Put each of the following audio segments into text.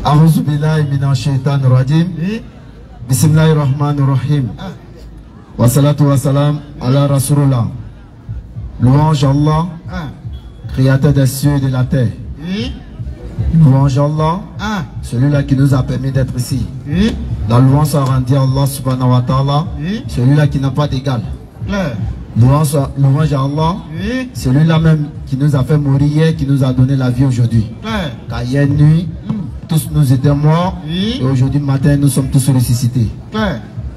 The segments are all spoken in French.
A'udhu billahi minash shaitanir rajim. Bismillahir rahmanir rahim. Wa salatu wa salam ala Rasulullah. Louange Allah, créateur des cieux et de la terre. Louange Allah, celui-là qui nous a permis d'être ici. La louange soit rendue à Allah subhanahu wa ta'ala, celui-là qui n'a pas d'égal. Louange à Allah, celui-là même qui nous a fait mourir, qui nous a donné la vie aujourd'hui. Car hier nuit, tous nous étions morts, et aujourd'hui matin, nous sommes tous ressuscités.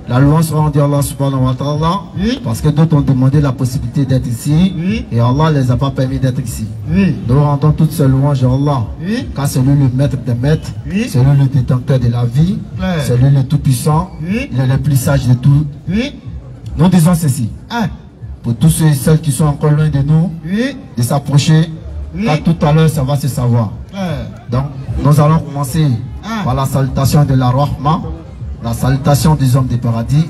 La louange sera rendue à Allah subhanahu wa ta'ala, parce que d'autres ont demandé la possibilité d'être ici, et Allah ne les a pas permis d'être ici. Nous rendons toutes ces louanges à Allah, car c'est lui le maître des maîtres, c'est lui le détenteur de la vie, c'est lui le tout-puissant, il est le plus sage de tout. Nous disons ceci, pour tous ceux et celles qui sont encore loin de nous, de s'approcher, car tout à l'heure ça va se savoir. Donc, nous allons commencer par la salutation de la Rahma, la salutation des hommes du paradis,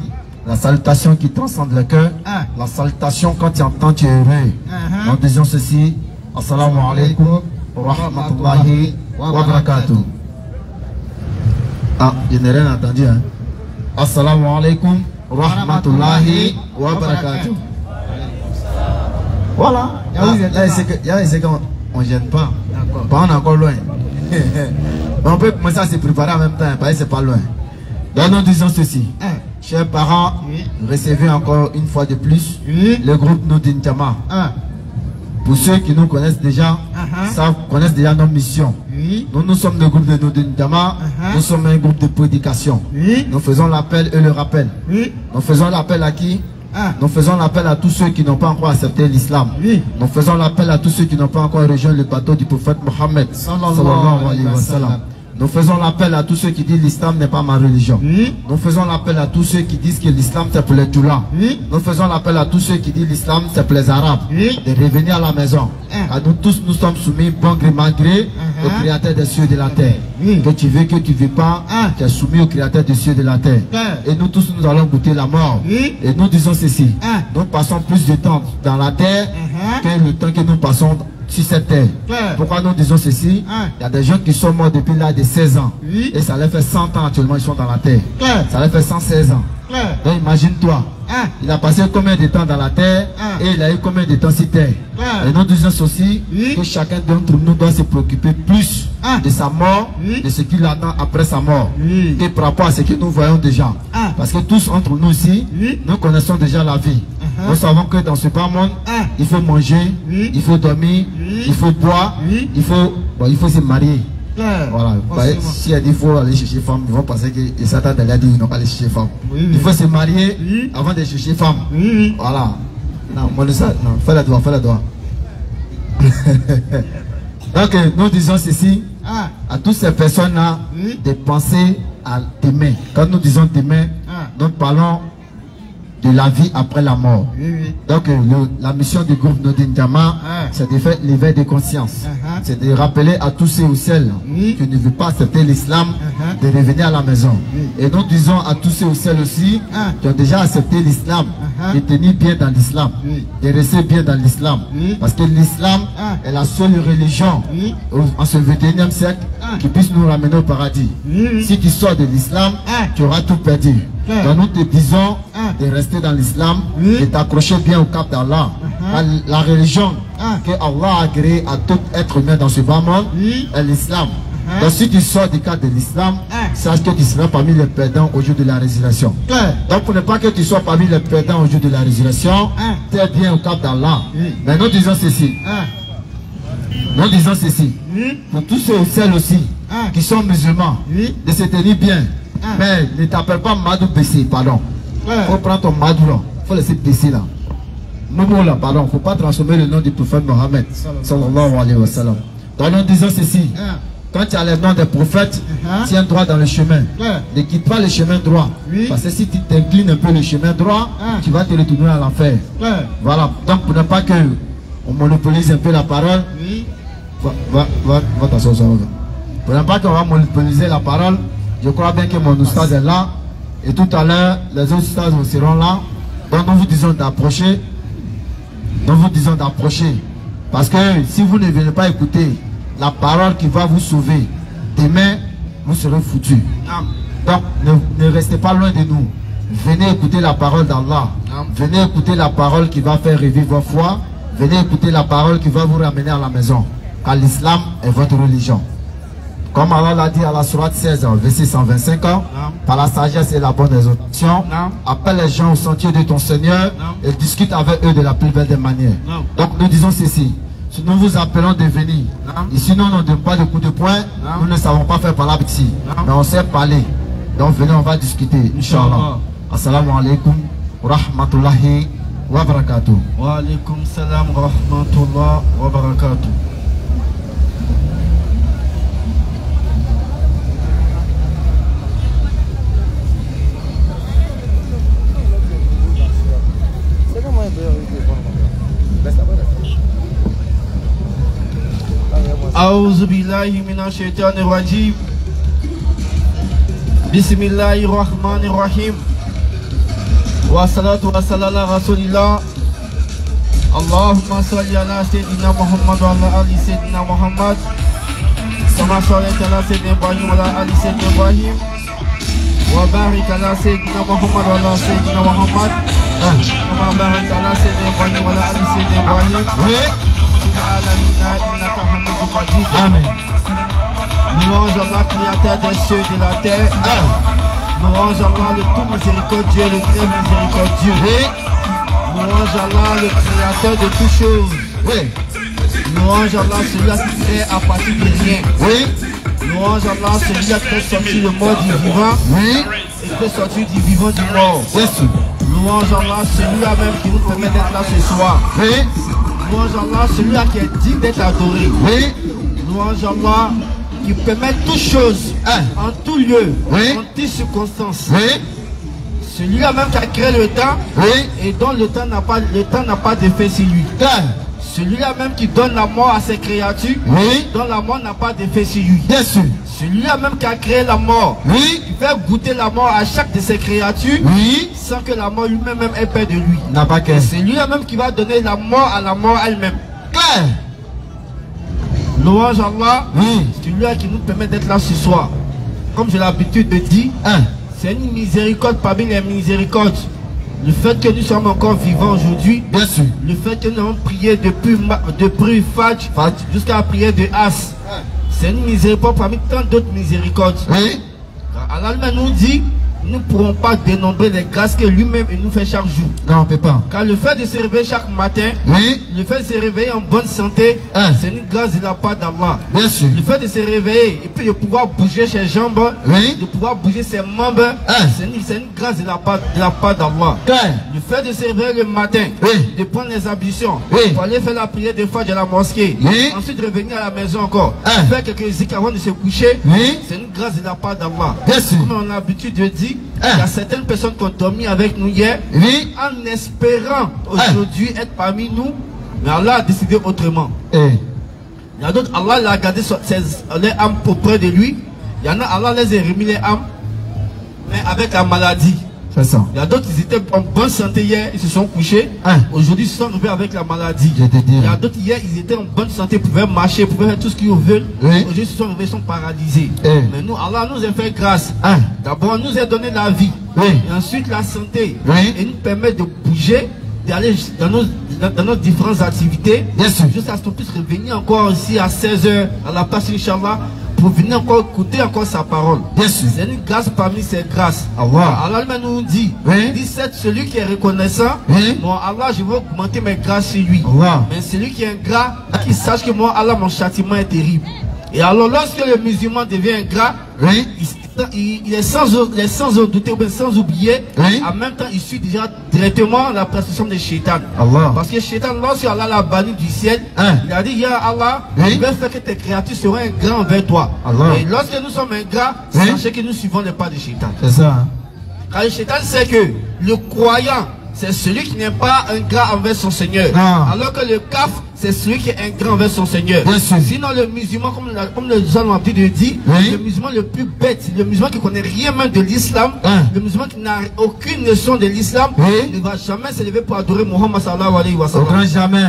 la salutation qui transcende le cœur, la salutation quand tu entends tu es heureux. Nous disons ceci, Assalamu alaikum wa rahmatullahi wa barakatuh. Ah, je n'ai rien entendu. Hein. Assalamu alaikum wa rahmatullahi wa barakatuh. Voilà. Là, c'est qu'on ne gêne pas. On est encore loin. On peut commencer à se préparer en même temps, parce que c'est pas loin. Donc nous disons ceci. Chers parents, recevez encore une fois de plus le groupe Nodin Jama. Pour ceux qui nous connaissent déjà, connaissent déjà nos missions. Nous sommes le groupe de Nodin Jama. Nous sommes un groupe de prédication. Nous faisons l'appel et le rappel. Nous faisons l'appel à qui? Nous faisons l'appel à tous ceux qui n'ont pas encore accepté l'islam. Nous faisons l'appel à tous ceux qui n'ont pas encore rejoint le bateau du prophète Mohammed sallallahu alayhi wa sallam. Nous faisons l'appel à tous ceux qui disent l'islam n'est pas ma religion. Nous faisons l'appel à tous ceux qui disent que l'islam c'est pour les Toulans. Nous faisons l'appel à tous ceux qui disent l'islam c'est pour les Arabes. De revenir à la maison. Car nous tous nous sommes soumis bon gré mal gré au créateur des cieux et de la terre. Que tu veux, que tu ne veux pas, tu es soumis au créateur des cieux et de la terre. Et nous tous nous allons goûter la mort. Et nous disons ceci. Nous passons plus de temps dans la terre que le temps que nous passons sur cette terre. Pourquoi nous disons ceci? Il y a des gens qui sont morts depuis l'âge de 16 ans. Et ça leur fait 100 ans actuellement, ils sont dans la terre. Ça leur fait 116 ans. Donc imagine-toi, il a passé combien de temps dans la terre et il a eu combien de temps sur terre. Et nous disons ceci, que chacun d'entre nous doit se préoccuper plus de sa mort, de ce qu'il attend après sa mort, que par rapport à ce que nous voyons déjà. Parce que tous entre nous ici, nous connaissons déjà la vie. Nous savons que dans ce bas monde, il faut manger, il faut dormir, il faut boire, il faut se marier. Voilà. Si elle dit qu'il faut aller chercher femme, ils vont penser que Satan a dit qu'ils n'ont pas aller chercher femme. Il faut se marier avant de chercher femme. Voilà. Non, moi, ça, non, fais la doigt, fais la doigt. Donc, nous disons ceci à toutes ces personnes-là de penser à demain. Quand nous disons demain, nous parlons de la vie après la mort. Donc la mission du groupe Nodin Jama, c'est de faire l'éveil de conscience. C'est de rappeler à tous ceux ou celles qui ne veulent pas accepter l'islam de revenir à la maison. Et nous disons à tous ceux ou celles aussi qui ont déjà accepté l'islam de tenir bien dans l'islam, de rester bien dans l'islam. Parce que l'islam est la seule religion en ce 21e siècle qui puisse nous ramener au paradis. Si tu sors de l'islam, tu auras tout perdu. Donc nous te disons de rester dans l'islam et t'accrocher bien au cap d'Allah. La religion que Allah a créée à tout être humain dans ce bas monde est l'islam. Donc si tu sors du cadre de l'islam, sache que tu seras parmi les perdants au jour de la résurrection. Donc pour ne pas que tu sois parmi les perdants au jour de la résurrection, tu es bien au cap d'Allah. Mais nous disons ceci. Nous disons ceci. Pour tous ceux et celles aussi qui sont musulmans, de se tenir bien. Mais ne t'appelle pas Madou Bessi, pardon. Faut prendre ton Madou là. Faut laisser Bessi là. Momo là, pardon. Faut pas transformer le nom du prophète Mohammed sallallahu alayhi wa sallam. Donc nous disons ceci. Quand tu as le nom des prophètes, tiens droit dans le chemin. Ne quitte pas le chemin droit. Parce que si tu t'inclines un peu le chemin droit, tu vas te retourner à l'enfer. Voilà. Donc pour ne pas que on monopolise un peu la parole, va t'asseoir. Pour ne pas qu'on va monopoliser la parole, je crois bien que mon oustaz est là. Et tout à l'heure, les autres oustaz seront là. Donc nous vous disons d'approcher. Nous vous disons d'approcher. Parce que si vous ne venez pas écouter la parole qui va vous sauver. Demain, vous serez foutus. Donc, ne restez pas loin de nous. Venez écouter la parole d'Allah. Venez écouter la parole qui va faire revivre votre foi. Venez écouter la parole qui va vous ramener à la maison. Car l'islam est votre religion. Comme Allah l'a dit à la sourate 16, verset 125, par la sagesse et la bonne exhortation, appelle les gens au sentier de ton Seigneur et discute avec eux de la plus belle des manières. Donc nous disons ceci, si nous vous appelons de venir, ici nous ne donne pas de coups de poing, nous ne savons pas faire parler ici, mais on sait parler. Donc venez, on va discuter, Inch'Allah. Assalamu alaikum wa rahmatullahi wa barakatuh. Wa alaikum salam wa rahmatullahi wa barakatuh. أعوذ بالله من الشيطان الرجيم بسم الله الرحمن الرحيم والصلاة والسلام على رسول الله اللهم صل على سيدنا محمد وعلى آل سيدنا محمد كما صليت على سيدنا إبراهيم وعلى آل سيدنا إبراهيم وبارك على سيدنا محمد وعلى سيدنا محمد كما باركت على سيدنا إبراهيم وعلى آل سيدنا إبراهيم Amen. Louange Allah, créateur des cieux et de la terre. Louange Allah, le tout miséricordieux, le très miséricordieux. Louange Allah, le créateur de toutes choses. Louange Allah, celui-là qui crée à partir de rien. Louange Allah, celui-là qui fait sortir le mort du vivant et qui fait sortir du vivant du mort. Louange Allah, celui-là même qui nous permet d'être là ce soir. Louange Allah, celui-là qui est digne d'être adoré. Louange Allah, qui permet toutes choses, en tout lieu, en toutes circonstances. Celui-là même qui a créé le temps, et dont le temps n'a pas d'effet sur lui. Celui-là même qui donne la mort à ses créatures, dont la mort n'a pas d'effet sur lui. Celui-là même qui a créé la mort, qui fait goûter la mort à chaque de ses créatures, sans que la mort lui-même ait peur de lui. C'est lui-là même qui va donner la mort à la mort elle-même. Louange Allah, c'est lui-là qui nous permet d'être là ce soir. Comme j'ai l'habitude de dire, c'est une miséricorde parmi les miséricordes. Le fait que nous sommes encore vivants aujourd'hui, le fait que nous avons prié depuis Fajr jusqu'à la prière de As, c'est une miséricorde parmi tant d'autres miséricordes. Allah nous dit, nous ne pourrons pas dénombrer les grâces que lui-même nous fait chaque jour. Non, on ne peut pas. Car le fait de se réveiller chaque matin, le fait de se réveiller en bonne santé, c'est une grâce de la part d'Allah. Le fait de se réveiller et puis de pouvoir bouger ses jambes, de pouvoir bouger ses membres, c'est une grâce de la part d'Allah. Le fait de se réveiller le matin, de prendre les ablutions, pour aller faire la prière de Fajr à la mosquée, ensuite revenir à la maison encore, faire quelques zikr avant de se coucher, c'est une grâce de la part d'Allah. Comme on a l'habitude de dire, il y a certaines personnes qui ont dormi avec nous hier, en espérant aujourd'hui être parmi nous, mais Allah a décidé autrement. Il y a d'autres, Allah a gardé les âmes auprès de lui. Il y en a, Allah les a remis les âmes, mais avec la maladie. Il y a d'autres qui étaient en bonne santé hier, ils se sont couchés. Aujourd'hui, ils se sont revenus avec la maladie. Il y a d'autres hier, ils étaient en bonne santé, pouvaient marcher, pouvaient faire tout ce qu'ils veulent. Aujourd'hui, ils se sont revenus, ils sont paralysés. Mais nous, Allah nous a fait grâce. D'abord, nous a donné la vie. Et ensuite, la santé. Et nous permet de bouger, d'aller dans nos différentes activités. Jusqu'à ce qu'on puisse revenir encore ici à 16h à la place, Inch'Allah, pour venir encore écouter encore sa parole. C'est une grâce parmi ces grâces. Allah nous dit, celui qui est reconnaissant, moi Allah, je vais augmenter mes grâces sur lui. Mais celui qui est ingrat, qu'il sache que moi Allah, mon châtiment est terrible. Et alors lorsque le musulman devient ingrat, il est sans douter ou sans oublier, en même temps il suit déjà directement la prestation de Shaitan. Parce que Shaitan, lorsque Allah l'a banni du ciel, il a dit, Ya Allah, je vais faire que tes créatures seront ingrats envers toi. Et lorsque nous sommes ingrats, sachez que nous suivons les pas de Shaitan. C'est ça. Car le Shaitan sait que le croyant, c'est celui qui n'est pas ingrat envers son Seigneur. Alors que le kaf, c'est celui qui est ingrat envers son Seigneur. Sinon le musulman, comme le gens ont dit, le musulman le plus bête, le musulman qui ne connaît rien même de l'islam, le musulman qui n'a aucune notion de l'islam, ne va jamais s'élever pour adorer Muhammad sallallahu alayhi wa sallam. Jamais.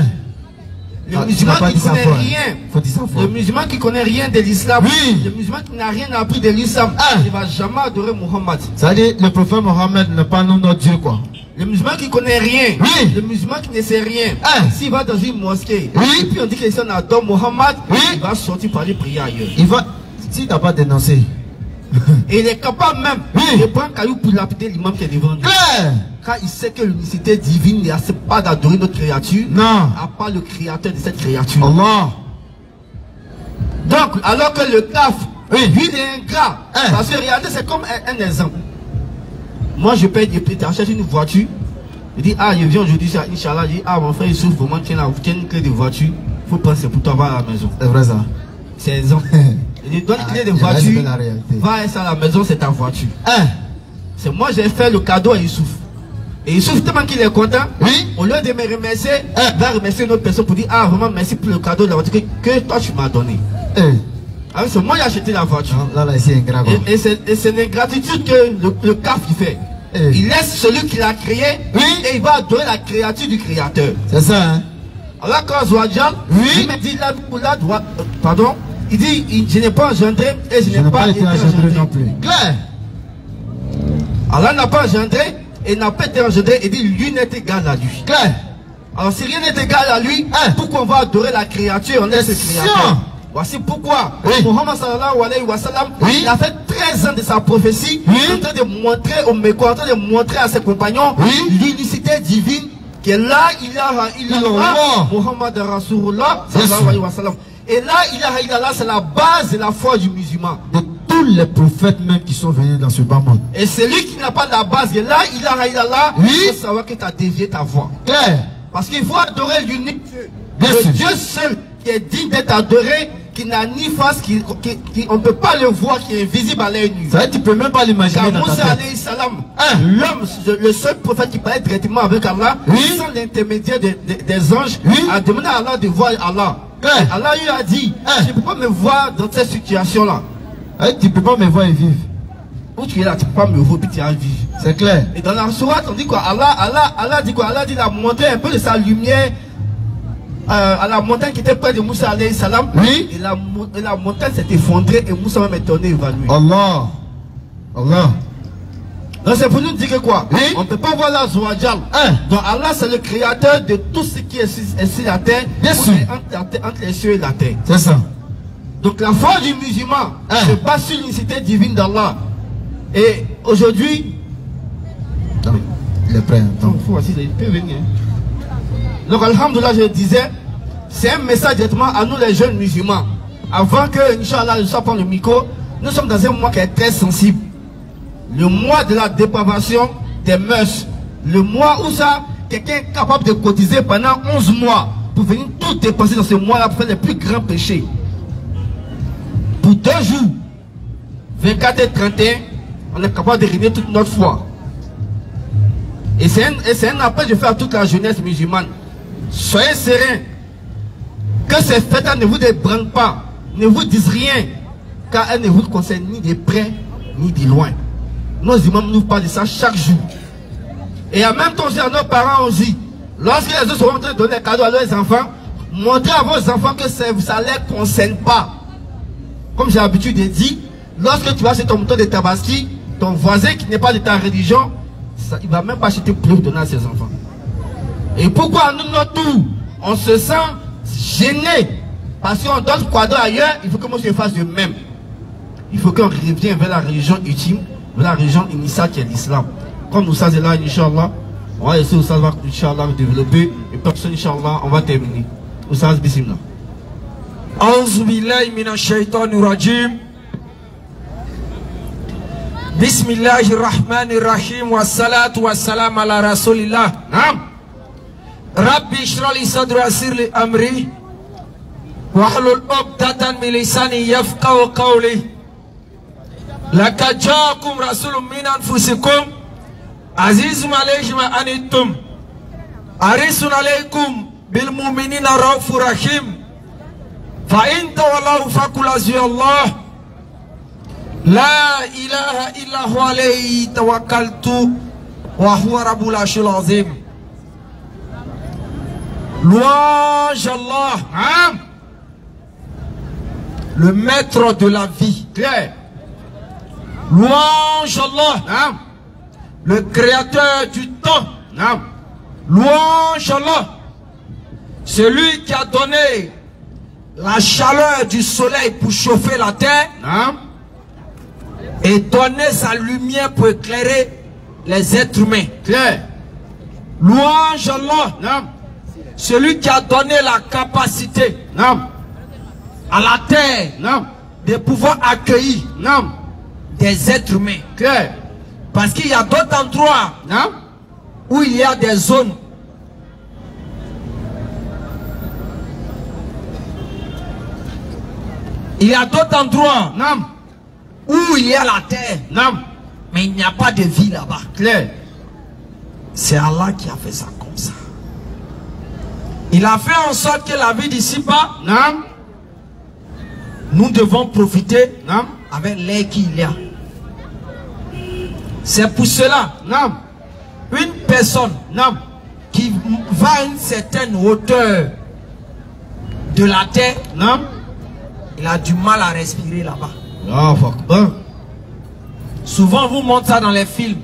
Le musulman qui connaît rien, le musulman qui connaît rien de l'islam, le musulman qui n'a rien appris de l'islam, il ne va jamais adorer Mohammed. Ça veut dire le prophète Mohammed n'est pas notre Dieu, quoi. Le musulman qui connaît rien, le musulman qui ne sait rien, s'il va dans une mosquée, et puis on dit que si on adore Mohammed, il va sortir pour aller prier ailleurs. Il va, s'il n'a pas dénoncé. Et il est capable même de prendre caillou pour lapider l'imam qui est devant lui. Car il sait que l'unicité divine n'accepte pas d'adorer notre créature, à part le créateur de cette créature. Allah. Donc, alors que le CAF, lui, il est ingrat. Parce que regardez, c'est comme un exemple. Moi, je paye des prix, t'achètes une voiture. Je dis, ah, je viens aujourd'hui, Inch'Allah, je dis, ah, mon frère, il souffre vraiment, tiens une clé de voiture. Il faut penser pour toi, va à la maison. C'est vrai ça. C'est exemple. Je dis, donne clé de voiture, va à la maison, c'est ta voiture. C'est moi, j'ai fait le cadeau à Youssouf. Et Youssouf, tellement qu'il est content, au lieu de me remercier, il va remercier une autre personne pour dire, ah, vraiment, merci pour le cadeau de la voiture que toi, tu m'as donné. Alors, c'est moi qui ai acheté la voiture. Et c'est l'ingratitude que le CAF fait. Il laisse celui qui l'a créé et il va adorer la créature du créateur. C'est ça, hein? Alors, quand Zouadjan, il me dit, pardon, il dit, je n'ai pas engendré et je n'ai pas été engendré non plus. Claire. Allah n'a pas engendré et n'a pas été engendré et dit, lui n'est égal à lui. Claire. Alors, si rien n'est égal à lui, pourquoi on va adorer la créature? On laisse le créateur. Voici pourquoi Muhammad sallallahu alayhi wa sallam, il a fait 13 ans de sa prophétie, en train de montrer aux mécois, en train de montrer à ses compagnons l'unicité divine qui est là, ilaha illallah, Muhammad Rasulullah sallallahu alayhi wa sallam. Et là, ilaha illallah, c'est la base de la foi du musulman. De tous les prophètes même qui sont venus dans ce bas monde. Et celui qui n'a pas la base, là, ilaha illallah, il faut savoir que tu as dévié ta voix. Claire. Parce qu'il faut adorer l'unique Dieu. Le Dieu seul qui est digne d'être adoré, qui n'a ni face, on ne peut pas le voir, qui est invisible à l'œil nu. Ça veut dire, tu peux même pas l'imaginer dans ta tête. Moussa alayhi salam, l'homme, le seul prophète qui parlait directement avec Allah, sans l'intermédiaire des anges, a demandé à Allah de voir Allah. Allah lui a dit, je ne peux pas me voir dans cette situation-là. Tu ne peux pas me voir et vivre. Où tu es là, tu ne peux pas me voir et tu vas vivre. C'est clair. Et dans la sourate, on dit quoi? Allah dit quoi? Allah dit, il a montré un peu de sa lumière à la montagne qui était près de Moussa alayhi salam. Et la montagne s'est effondrée et Moussa même est tourné évanoui. Allah. Allah. Donc c'est pour nous dire que quoi? On ne peut pas voir la Zouadjal. Donc Allah c'est le créateur de tout ce qui est sur la terre. Entre les cieux et la terre. C'est ça. Donc la foi du musulman se base sur l'unicité divine d'Allah. Et aujourd'hui, il est prêt. Il peut venir. Donc alhamdoulilah, je disais, c'est un message directement à nous les jeunes musulmans. Avant que, Inch'Allah, je sois prendre le micro, nous sommes dans un mois qui est très sensible. Le mois de la dépravation des mœurs. Le mois où ça, quelqu'un est capable de cotiser pendant 11 mois pour venir tout dépenser dans ce mois-là pour faire les plus grands péchés. Pour 2 jours, 24 et 31, on est capable de régner toute notre foi. Et c'est un appel que je fais à toute la jeunesse musulmane. Soyez sereins. Que ces fêtes ne vous débranlent pas, ne vous disent rien, car elles ne vous concernent ni de près ni de loin. Nos imams nous parlent de ça chaque jour. Et en même temps, à nos parents aussi, lorsque les autres seront en train de donner des cadeaux à leurs enfants, montrez à vos enfants que ça ne les concerne pas. Comme j'ai l'habitude de dire, lorsque tu vas chez ton mouton de Tabaski, ton voisin qui n'est pas de ta religion, il ne va même pas acheter pour donner à ses enfants. Et pourquoi nous, notre tour, on se sent gêné parce qu'on donne quoi ailleurs, il faut que moi je fasse de même. Il faut qu'on revienne vers la religion ultime, vers la religion initiale qui est l'islam. Comme nous sommes là, Inch'Allah, on va laisser Oussaz Inch'Allah développer et personne, Inch'Allah, on va terminer. Oussaz, bismillah. A'udhu billahi minash shaitanir rajim. Bismillahirrahmanirrahim. Wassalatu wassalam ala rasulillah. Naam. Rabbi ishrah li sadri yassir li amri wahlul 'uqdatan min lisani yafqahu qawli. Laqad ja'akum rasulun min anfusikum azizun alayhi ma anittum harisun alaykum bil mu'minina raufur rahim. Fa in tawallaw faqul hasbiyallah la ilaha illa huwa alayhi tawakkaltu wa huwa rabbul arshil azim. Louange Allah. Le maître de la vie. Claire. Louange Allah. Le créateur du temps. Louange Allah. Celui qui a donné la chaleur du soleil pour chauffer la terre. Et donner sa lumière pour éclairer les êtres humains. Claire. Louange Allah. Celui qui a donné la capacité à la terre de pouvoir accueillir des êtres humains. Claire. Parce qu'il y a d'autres endroits où il y a des zones il y a d'autres endroits où il y a la terre mais il n'y a pas de vie là-bas. Claire. C'est Allah qui a fait ça comme ça. Il a fait en sorte que la vie d'ici-bas, nous devons profiter avec l'air qu'il y a. C'est pour cela, une personne qui va à une certaine hauteur de la terre, il a du mal à respirer là-bas. Souvent, on vous montre ça dans les films.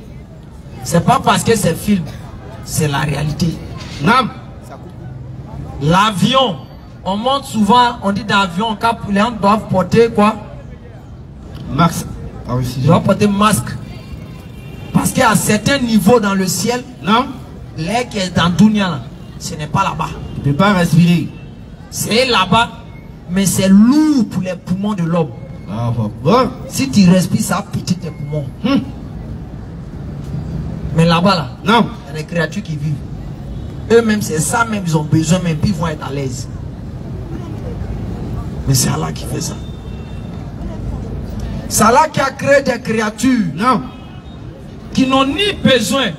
C'est pas parce que c'est film, c'est la réalité. L'avion, on monte souvent, on dit dans l'avion, les gens doivent porter quoi? Masque. Ils doivent porter masque. Parce qu'à certains niveaux dans le ciel, l'air qui est dans Dunia, ce n'est pas là-bas. Tu ne peux pas respirer. C'est là-bas, mais c'est lourd pour les poumons de l'homme. Si tu respires, ça pique tes poumons. Mais là-bas, il y a des créatures qui vivent. Eux-mêmes, c'est ça même, ils ont besoin, même puis ils vont être à l'aise. Mais c'est Allah qui fait ça. C'est Allah qui a créé des créatures qui n'ont ni besoin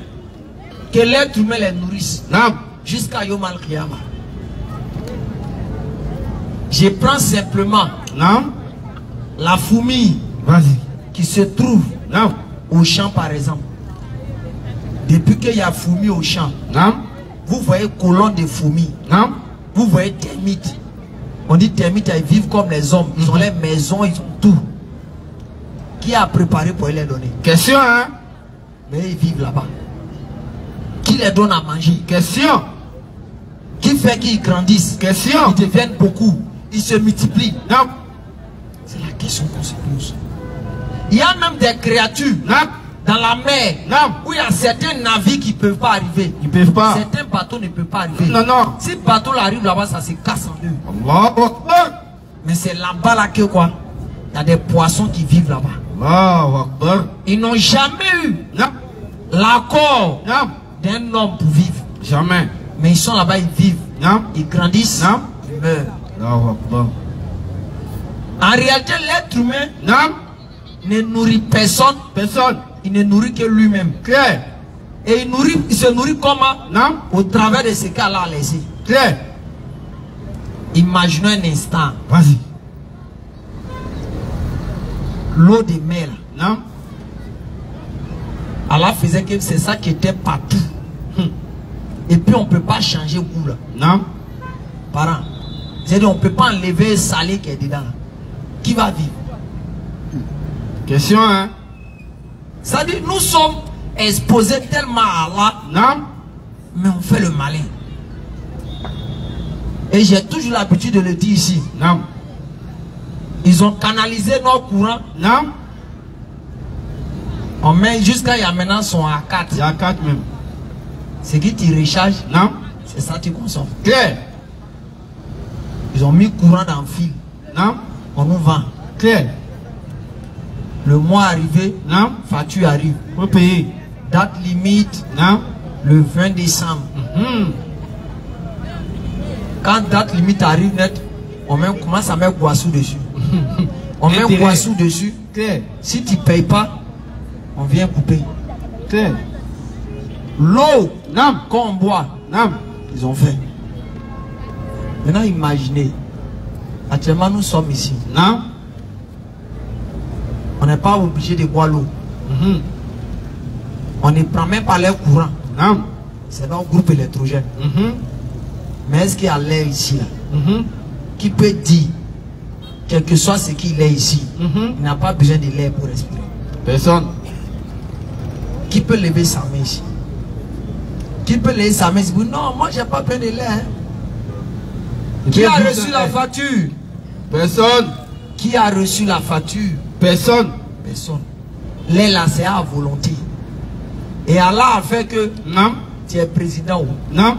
que l'être humain les nourrisse jusqu'à Yom Al-Qiyamah. Je prends simplement la fourmi qui se trouve au champ par exemple. Depuis qu'il y a fourmi au champ, vous voyez colonne de fourmis, vous voyez termites. On dit termites, ils vivent comme les hommes, ils ont les maisons, ils ont tout. Qui a préparé pour les donner? Question, hein? Mais ils vivent là-bas. Qui les donne à manger? Question. Qui fait qu'ils grandissent? Question. Ils deviennent beaucoup, ils se multiplient. C'est la question qu'on se pose. Il y a même des créatures dans la mer où il y a certains navires qui ne peuvent pas arriver. Ils peuvent pas. Certains bateaux ne peuvent pas arriver. Non. Si le bateau arrive là-bas, ça se casse en deux. Allahu Akbar. Mais c'est là-bas là que quoi? Il y a des poissons qui vivent là-bas. Allahu Akbar. Ils n'ont jamais eu l'accord d'un homme pour vivre. Jamais. Mais ils sont là-bas, ils vivent. Ils grandissent. Ils meurent. Allahu Akbar. En réalité, l'être humain ne nourrit personne. Il ne nourrit que lui-même. Claire. Et il se nourrit comment? Au travers de ce qu'Allah a laissé. Claire. Imaginons un instant. Vas-y. L'eau de mer. Allah faisait que c'est ça qui était partout. Et puis on ne peut pas changer le goût là. Parents. C'est-à-dire on ne peut pas enlever le salé qui est dedans. Qui va vivre? Question, hein? C'est-à-dire nous sommes exposés tellement à Allah. Mais on fait le malin. Et j'ai toujours l'habitude de le dire ici. Ils ont canalisé nos courants. On met jusqu'à il y a maintenant son A4. Il y a 4 même. C'est qui tu recharges. C'est ça que tu consommes. Claire. Ils ont mis courant dans le fil. On nous vend. Claire. Le mois arrivé, facture arrive. Faut payer. Date limite, le 20 décembre. Quand date limite arrive net, on commence à mettre Guassou dessus. On met Guassou dessus. Claire. Si tu ne payes pas, on vient couper. Claire. L'eau qu'on boit, ils ont fait. Maintenant imaginez, actuellement nous sommes ici. On n'est pas obligé de boire l'eau. On ne prend même pas l'air courant. C'est dans le groupe électrogène. Mais est-ce qu'il y a l'air ici là? Qui peut dire, quel que soit ce qu'il est ici, il n'a pas besoin de l'air pour respirer? Personne. Qui peut lever sa main ici? Qui peut lever sa main ici? Non, moi j'ai pas besoin de l'air. Qui a reçu la facture? Personne. Qui a reçu la facture? Personne. Personne. L'air là c'est à volonté. Et Allah a fait que non. Tu es président ou non.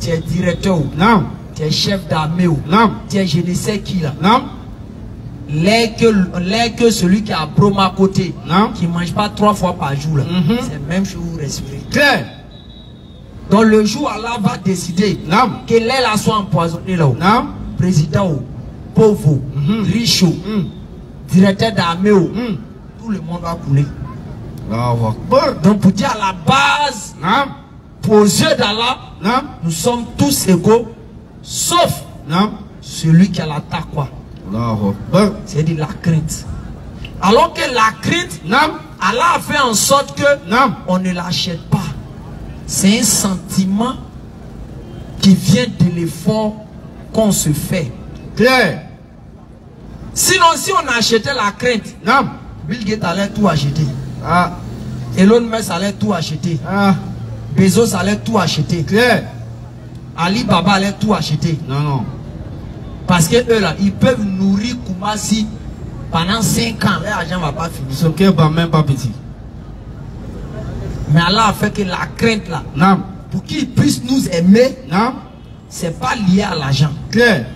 Tu es directeur ou non. Tu es chef d'armée ou non. Tu es je ne sais qui là. Non. L'air que celui qui a Broma à côté, non. Qui ne mange pas 3 fois par jour là, c'est même chose vous respirez. Claire. Donc le jour Allah va décider que l'air là soit empoisonné là, non. Président ou pauvre, riche ou directeur d'armée ou tout le monde va couler. Donc pour dire à la base, pour aux yeux d'Allah, nous sommes tous égaux, sauf celui qui a la taqwa. C'est-à-dire la crainte. Alors que la crainte, Allah a fait en sorte que on ne l'achète pas. C'est un sentiment qui vient de l'effort qu'on se fait. Claire. Sinon, si on achetait la crainte, Bill Gates allait tout acheter. Elon Musk allait tout acheter. Bezos allait tout acheter. Claire. Ali Baba allait tout acheter. Non. Parce que eux là, ils peuvent nourrir Koumassi pendant 5 ans. L'argent ne va pas finir. Ce qui est même pas petit. Mais Allah a fait que la crainte là, pour qu'ils puissent nous aimer, c'est pas lié à l'argent. Claire.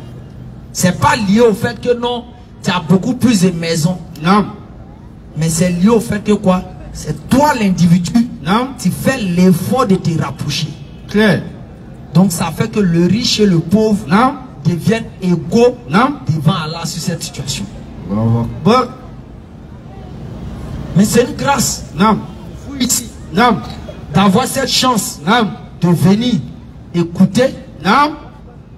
C'est pas lié au fait que non, tu as beaucoup plus de maisons. Mais c'est lié au fait que quoi? C'est toi l'individu, tu fais l'effort de te rapprocher. Claire. Donc ça fait que le riche et le pauvre deviennent égaux devant Allah sur cette situation. Mais c'est une grâce. Vous ici, d'avoir cette chance de venir écouter.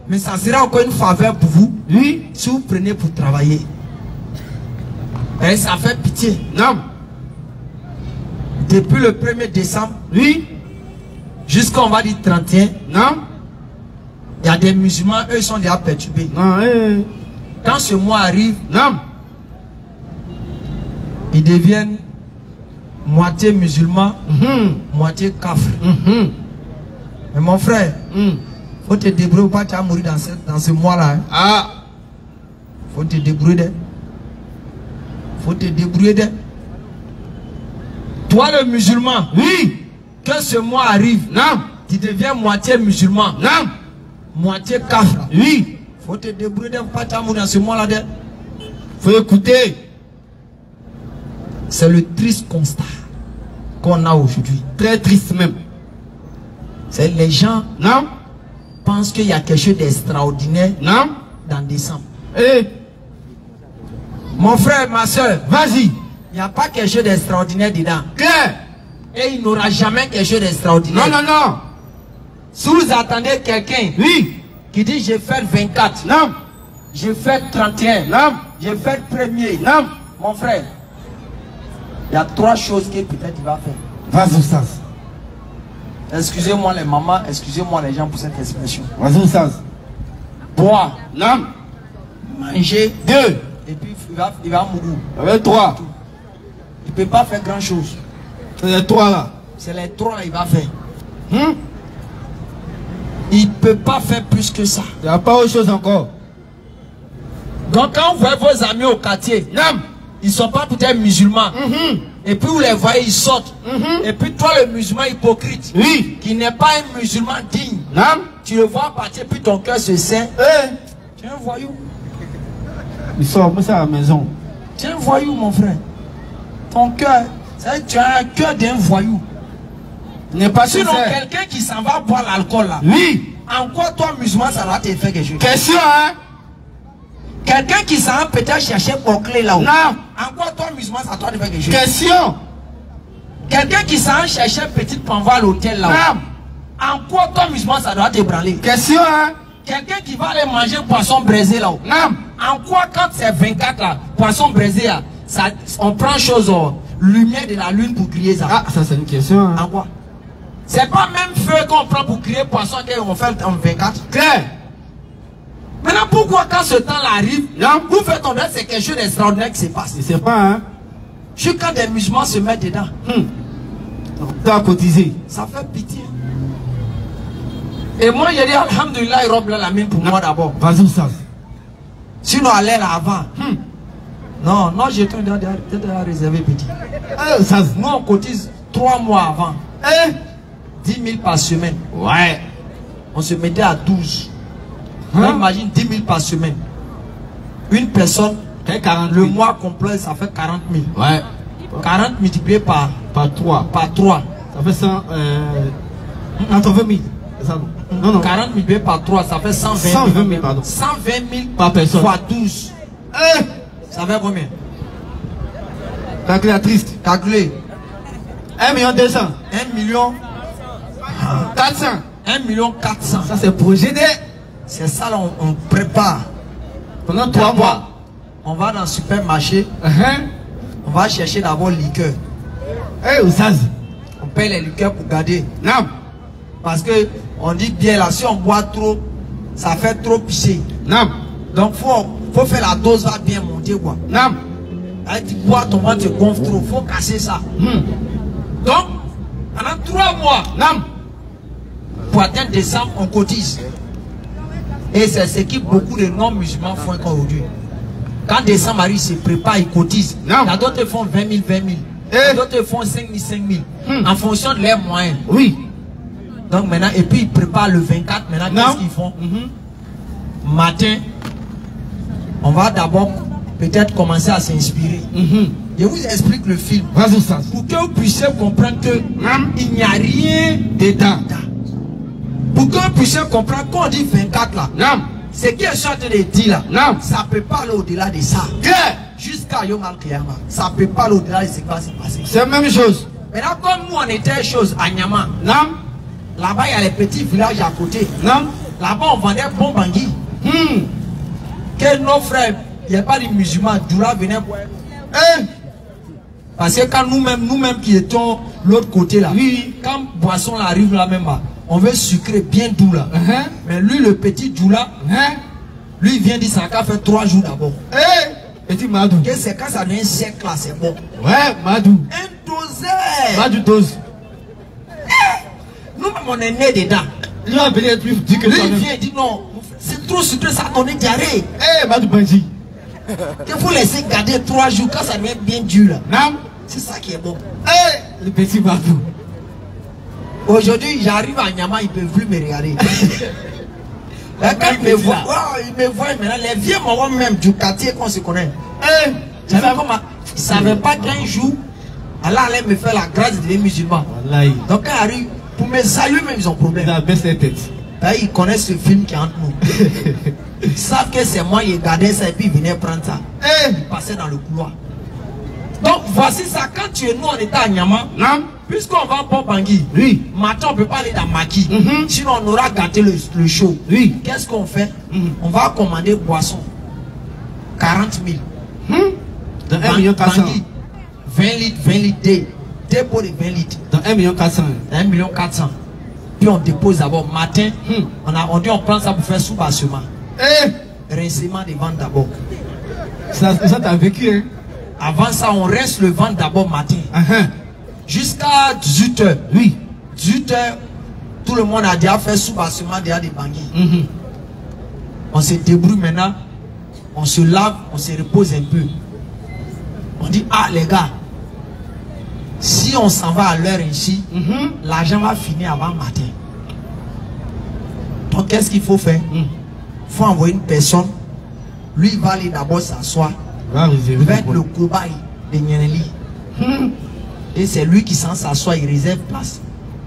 Mais ça sera encore une faveur pour vous. Oui. Si vous prenez pour travailler. Et ça fait pitié. Depuis le 1er décembre. Oui. Jusqu'à on va dire 31. Il y a des musulmans, eux ils sont déjà perturbés. Quand ce mois arrive, ils deviennent moitié musulmans, moitié kafir. Mais mon frère, faut te débrouiller, pas tu vas mourir dans ce mois-là. Faut te débrouiller. Faut te débrouiller. Toi le musulman, oui, que ce mois arrive, tu deviens moitié musulman, moitié kafir. Oui. Faut te débrouiller, pas tu vas mourir dans ce mois-là. Faut écouter. C'est le triste constat qu'on a aujourd'hui. Très triste même. C'est les gens pensent qu'il y a quelque chose d'extraordinaire dans décembre. Mon frère, ma soeur, vas-y. Il n'y a pas quelque chose d'extraordinaire dedans. Et il n'aura jamais quelque chose d'extraordinaire. Non. Si vous attendez quelqu'un qui dit je fais 24, je fais 31, je fais 1er, mon frère, il y a 3 choses que peut-être il va faire. Vas-y, Saz. Excusez-moi les mamans, excusez-moi les gens pour cette expression. Vas-y, Saz. Boire. Manger. 2. Et puis il va mourir. Avec 3. Il ne peut pas faire grand chose. C'est les 3 là. C'est les 3 là qu'il va faire. Il ne peut pas faire plus que ça. Il n'y a pas autre chose encore. Donc quand vous voyez vos amis au quartier, ils ne sont pas peut-être musulmans. Et puis vous les voyez, ils sortent. Et puis toi le musulman hypocrite, qui n'est pas un musulman digne, tu le vois partir, puis ton cœur se serre. Tu es un voyou. Ils sortent ça à la maison. Tu es un voyou mon frère. Ton cœur, tu as un cœur d'un voyou. N'est pas sinon quelqu'un qui s'en va boire l'alcool là. En quoi toi musulman ça va te faire quelque chose? Question Quelqu'un qui s'en va peut-être chercher pour clé là-haut. En quoi toi musulman ça doit te faire quelque chose? Question. Quelqu'un qui s'en va chercher petite panva à l'hôtel là-haut. En quoi toi musulman ça doit te branler? Question Quelqu'un qui va aller manger poisson braisé là-haut. En quoi quand c'est 24 là, poisson braisé là, on prend chose lumière de la lune pour griller ça. Ça c'est une question. En quoi? C'est pas même feu qu'on prend pour crier poisson qu'on fait en 24. Claire. Maintenant, pourquoi quand ce temps-là arrive, vous faites tomber, c'est quelque chose d'extraordinaire qui se passe. Je sais pas, hein. Juste quand des musulmans se mettent dedans. Tu as cotisé. Ça fait pitié. Et moi, j'ai dit, alhamdoulilah, il robe la main pour moi d'abord. Vas-y, ça. Sinon, à l'air avant. Non, non, j'ai déjà réservé petit. Nous, on cotise 3 mois avant. 10 000 par semaine. Ouais. On se mettait à 12. Imagine 10 000 par semaine. Une personne, le mois complet, ça fait 40 000. Ouais. 40 multiplié par 3. Par 3. Ça fait 100. 120 000. Ça, non, non. 40 multiplié par 3, ça fait 120 000, pardon. 120 000 par personne. Fois 12. Ça fait combien? Calculatrice. Calculez. 1 200 000. 1 million 400. 1 400 000. Ça c'est procédé. C'est ça là, on prépare. Pendant 3 mois. On va dans le supermarché. On va chercher d'abord liqueur. On paye les liqueurs pour garder. Non. Parce que on dit bien là, si on boit trop, ça fait trop pisser. Non. Donc faut faire la dose, va bien monter quoi. Non. Tu bois, ton ventre te gonfle trop, faut casser ça. Donc, pendant 3 mois, pour atteindre décembre, on cotise. Et c'est ce que beaucoup de non-musulmans font encore aujourd'hui. Quand décembre arrive, ils se préparent, ils cotisent. Il y a d'autres font 20 000, 20 000. D'autres font 5 000, 5 000. En fonction de leurs moyens. Oui. Donc maintenant, et puis ils préparent le 24. Maintenant, qu'est-ce qu'ils font? Matin, on va d'abord peut-être commencer à s'inspirer. Je vous explique le film. Pour que vous puissiez comprendre que il n'y a rien dedans. Pour que vous puissiez comprendre quand on dit 24 là. Ce qui est en train de dire là, ça ne peut pas aller au-delà de ça. Jusqu'à Yom Al-Kiyama. Ça ne peut pas aller au-delà de ce qui va se passer. C'est la même chose. Maintenant, comme nous on était chose à Nyama. Là-bas, il y a les petits villages à côté. Là-bas, on vendait bon bangui. Que nos frères, il n'y a pas de musulmans, Doula venait boire. Parce que quand nous-mêmes qui étions l'autre côté là, quand boisson là, arrive là même, on veut sucrer bien doux là. Mais lui, le petit Doula, lui il vient dire ça a fait 3 jours d'abord. Petit Madou. Que c'est quand ça devient sec là, c'est bon. Ouais, Madou. Un doseur. Madou dose. Nous-mêmes on est né dedans. Lui a venu être plus dit que lui il vient et dit non, c'est trop sucré, ça a donné diarrhée. Madou Bandit. Il faut laisser garder 3 jours quand ça devient bien dur là. C'est ça qui est bon. Le petit Madou. Aujourd'hui, j'arrive à Nyama, ils ne peuvent plus me regarder. Là, quand ils me voient, maintenant, les vieux moments même du quartier qu'on se connaît. Ils ne savaient pas qu'un jour, Allah allait me faire la grâce des musulmans. Donc quand ils arrivent, pour me saluer même, ils ont problème. Là, ils connaissent ce film qui est entre nous. Ils savent que c'est moi qui ai gardé ça et puis ils venaient prendre ça. Ils passaient dans le couloir. Donc voici ça, quand tu es nous en état à Nyama, puisqu'on va pour Bangui, matin on ne peut pas aller dans Maki, sinon on aura gâté le show. Qu'est-ce qu'on fait? On va commander boisson 40 000. Dans 1 400 000. 20 litres, 20 litres, des pots de 20 litres. Dans 1 400 000. 1 400 000. Puis on dépose d'abord matin, on dit on prend ça pour faire sous-bassement. Rincement des ventes d'abord. Ça t'as vécu, hein? Avant ça, on rince le ventre d'abord matin. Jusqu'à 18 h. 18 h, tout le monde a déjà fait sous-bassement déjà des banguilles. On se débrouille maintenant. On se lave, on se repose un peu. On dit, ah les gars, si on s'en va à l'heure ici, l'argent va finir avant matin. Donc qu'est-ce qu'il faut faire? Il faut envoyer une personne. Lui, il va aller d'abord s'asseoir. Avec le cobaye de Nyeneli. Et c'est lui qui s'en s'assoit, il réserve place.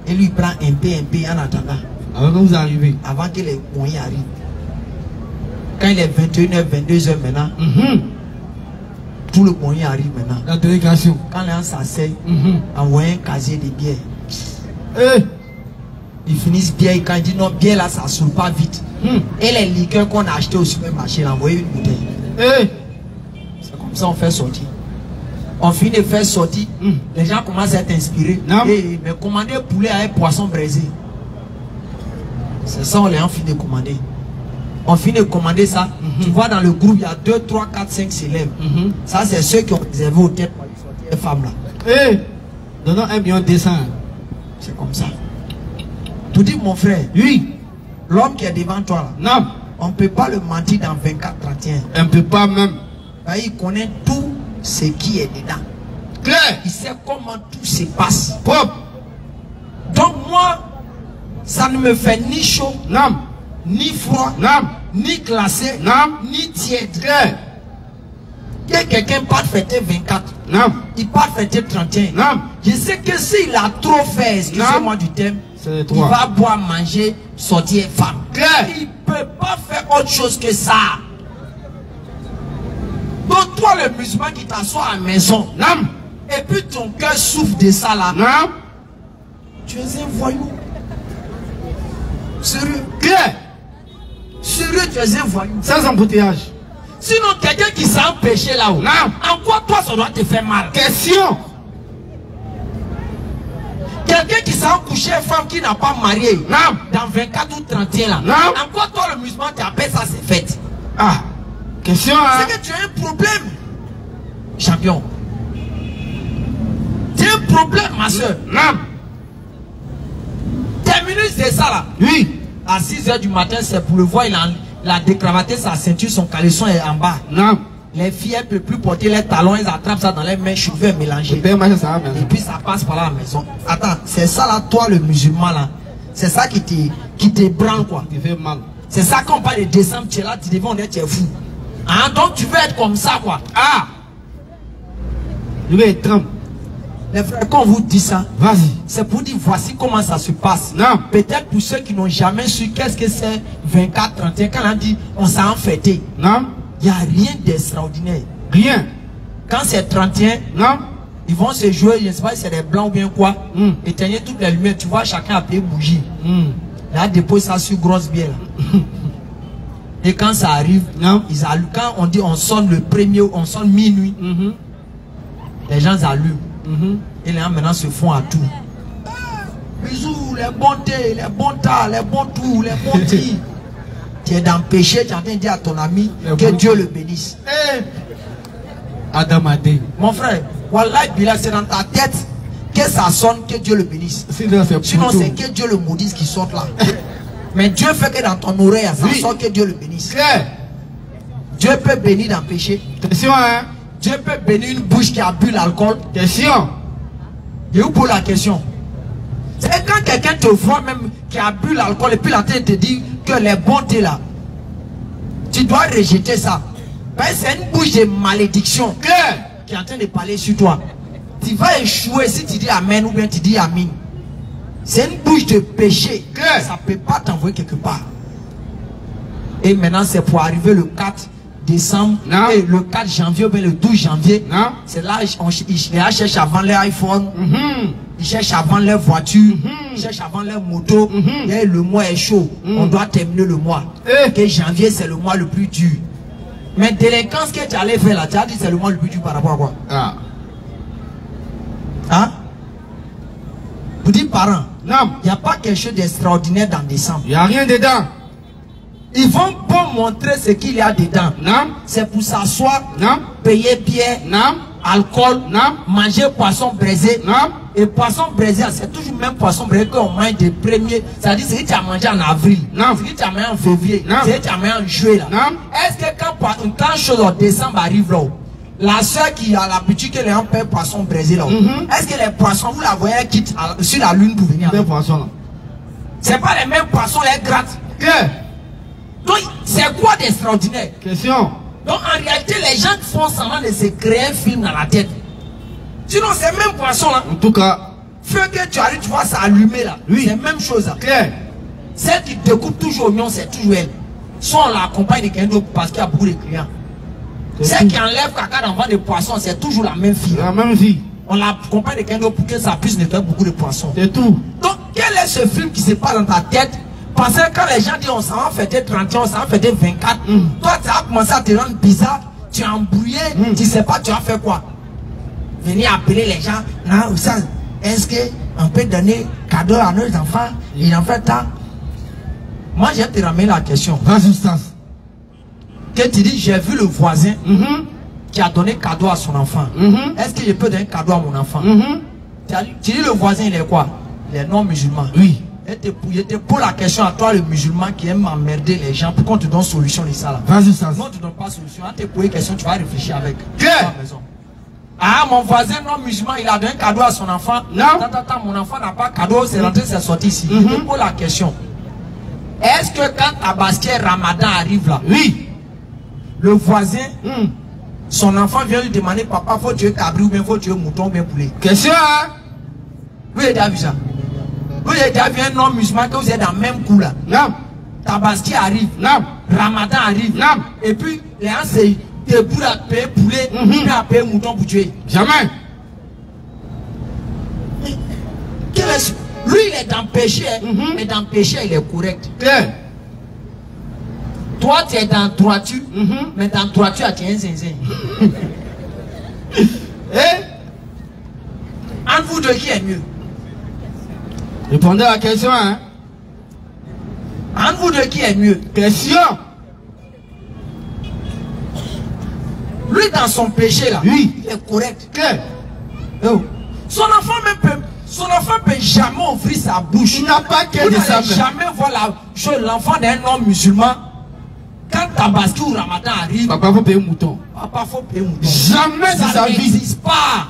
Et lui prend un peu en attendant. Avant que vous arrivez. Avant que les moyens arrivent. Quand il est 21 h, 22 h maintenant, tout le moyen arrive maintenant. La délégation. Quand les gens s'asseyent, envoie un casier de bière. Ils finissent bière et quand ils disent non, bière là, ça ne saoule pas vite. Et les liqueurs qu'on a acheté au supermarché, il envoie une bouteille. C'est comme ça on fait sortir. On finit de faire sortir. Les gens commencent à être inspirés. Et mais commander poulet avec poisson braisé. C'est ça, on les a fini de commander. On finit de commander ça. Tu vois, dans le groupe, il y a 2, 3, 4, 5 célèbres. Ça, c'est ceux qui ont réservé aux têtes pour les femmes là. Donnons 1 million 200. C'est comme ça. Tu dis, mon frère, oui, l'homme qui est devant toi là, non, on ne peut pas le mentir dans 24, 31. On ne peut pas même. Il connaît tout ce qui est dedans. Clair. Il sait comment tout se passe. Propre. Donc moi, ça ne me fait ni chaud, non, ni froid, non, ni glacé, non, ni tiède. Clair. Que quelqu'un part fêter 24, non, il part fêter 31. Non. Je sais que s'il a trop fait, excusez-moi du thème, il va boire, manger, sortir femme. Clair. Il ne peut pas faire autre chose que ça. Donc toi le musulman qui t'assoit à la maison, non, et puis ton cœur souffre de ça là, non, tu es un voyou. Sérieux. Clair. Sérieux, tu es un voyou. Sans embouteillage. Sinon quelqu'un qui s'est empêché là-haut, en quoi toi ça doit te faire mal? Question. Quelqu'un qui s'est couché, femme qui n'a pas marié, non, dans 24 ou 31 là, non, en quoi toi le musulman t'appelles ça c'est fête? Ah, question hein? C'est que tu as un problème, champion. Tu as un problème, ma soeur. Non. Terminus c'est ça là. Oui. À 6 h du matin, c'est pour le voir, il a décravaté sa ceinture, son caleçon est en bas. Non. Les filles ne peuvent plus porter les talons, elles attrapent ça dans les mains, cheveux mélangés. Et puis ça passe par la maison. Attends, c'est ça là, toi le musulman là. C'est ça qui te branle quoi. Qui fait mal. C'est ça qu'on parle de décembre, tu es là, tu deviens tu es fou. Hein? Donc tu veux être comme ça quoi. Ah! Je vais être trempe. Les frères, quand on vous dit ça, vas-y. C'est pour dire voici comment ça se passe. Non. Peut-être pour ceux qui n'ont jamais su qu'est-ce que c'est 24, 31, quand on dit on s'est en fêté. Non. Il n'y a rien d'extraordinaire. Rien. Quand c'est 31, non, ils vont se jouer, je ne sais pas si c'est des blancs ou bien quoi. Éteigner toutes les lumières, tu vois, chacun a payé bougie. Là, dépose ça sur grosse bière. Et quand ça arrive, ils allument. Quand on dit on sonne le premier, on sonne minuit, les gens allument. Et les gens maintenant se font à tout. Bisous, les bons thés, les bons tas, les bons tours, les bons tris. Tu es dans le péché, tu es en train de dire à ton ami que Dieu le bénisse. Adam Adé. Mon frère, Wallah Bilal, c'est dans ta tête que ça sonne que Dieu le bénisse. Sinon, c'est que Dieu le maudisse qui sort là. Mais Dieu fait que dans ton oreille, ça sort que Dieu le bénisse. Dieu peut bénir dans le péché. Question, hein? Dieu peut bénir une bouche qui a bu l'alcool. Question. Et où pour la question? C'est quand quelqu'un te voit même qui a bu l'alcool et puis la tête te dit que les bontés là, tu dois rejeter ça. C'est une bouche de malédiction qui est en train de parler sur toi. Tu vas échouer si tu dis Amen ou bien tu dis Amin. C'est une bouche de péché. Ça ne peut pas t'envoyer quelque part. Et maintenant c'est pour arriver le 4 décembre et le 4 janvier ou bien le 12 janvier. C'est là ils cherchent avant les iPhone. Ils cherchent avant les voitures. Ils cherchent avant les motos. Et le mois est chaud. On doit terminer le mois. Et janvier c'est le mois le plus dur. Mais délinquance que tu allais faire là, tu as dit c'est le mois le plus dur par rapport à quoi? Hein? Vous dites parents, il n'y a pas quelque chose d'extraordinaire dans décembre. Il n'y a rien dedans. Ils vont pas montrer ce qu'il y a dedans. C'est pour s'asseoir, payer bière, alcool, manger poisson braisé. Et poisson braisé, c'est toujours le même poisson braisé qu'on mange des premiers. C'est-à-dire ce que tu as mangé en avril, ce que tu as mangé en février, ce que tu as mangé en juillet. Est-ce que quand chose en décembre arrive là, la soeur qui a l'habitude que les gens paient poisson braisé là, est-ce que les poissons, vous la voyez, quittent sur la lune pour venir? Les poissons là. C'est pas les mêmes poissons, les grattes. Donc, c'est quoi d'extraordinaire? Question. Donc, en réalité, les gens font semblant de se créer un film dans la tête. Sinon, c'est le même poisson là. En tout cas, feu que tu arrives, tu vois ça allumé là. C'est la même chose là. Celle qui découpe toujours oignon, c'est toujours elle. Soit on l'accompagne de quelqu'un d'autre parce qu'il y a beaucoup de clients. Celle qui enlève caca dans le ventre de poisson, c'est toujours la même fille. La même fille. On l'accompagne de quelqu'un d'autre pour que ça puisse nettoyer beaucoup de poissons. C'est tout. Donc, quel est ce film qui se passe dans ta tête? Parce que quand les gens disent on s'en va fêter 31, on s'en va fêter 24, toi tu as commencé à te rendre bizarre, tu es embrouillé, tu ne sais pas tu as fait quoi. venir appeler les gens. Non, est-ce qu'on peut donner cadeau à nos enfants? Il en fait tant. Moi, je vais te ramener la question. Vas-y, Stas. Que tu dis, j'ai vu le voisin qui a donné cadeau à son enfant. Est-ce que je peux donner cadeau à mon enfant? Tu dis, le voisin, il est quoi? Il est non-musulman. Oui. Je te pose la question à toi, le musulman qui aime emmerder les gens, pour qu'on te donne solution de ça là. Vas-y, Stas. Non, tu ne donnes pas solution. À te poser une question, tu vas réfléchir avec. Ah, mon voisin non-musulman, il a donné cadeau à son enfant. Non. Mon enfant n'a pas cadeau, c'est rentré, c'est sorti ici. Je te pose la question. Est-ce que quand Tabaski Ramadan arrive là, oui, le voisin, son enfant vient lui demander, papa, faut tuer cabri ou bien faut tuer mouton ou bien poulet? Question, hein? Vous avez déjà vu ça? Vous avez déjà vu un non-musulman que vous êtes dans le même coup là? Non. Tabaski arrive. Non. Ramadan arrive. Non. Et puis, les gens c'est debout à payer poulet, puis à payer mouton pour tuer. Jamais. Lui, il est dans le péché, mais dans le péché, il est correct. Toi, tu es dans le droiture, mais dans le droiture, tu es un zinzin. Entre vous deux, qui est mieux? Répondez à la question, hein? Entre vous deux, qui est mieux? Question. Lui, dans son péché, là, oui, il est correct. Oh. Son enfant peut jamais ouvrir sa bouche. Il n'a pas qu'à dire ça. Jamais voir l'enfant d'un homme musulman. Quand Tabaski ou Ramadan arrive, papa faut payer mouton. Papa faut payer mouton. Jamais de sa vie. Ça n'existe pas.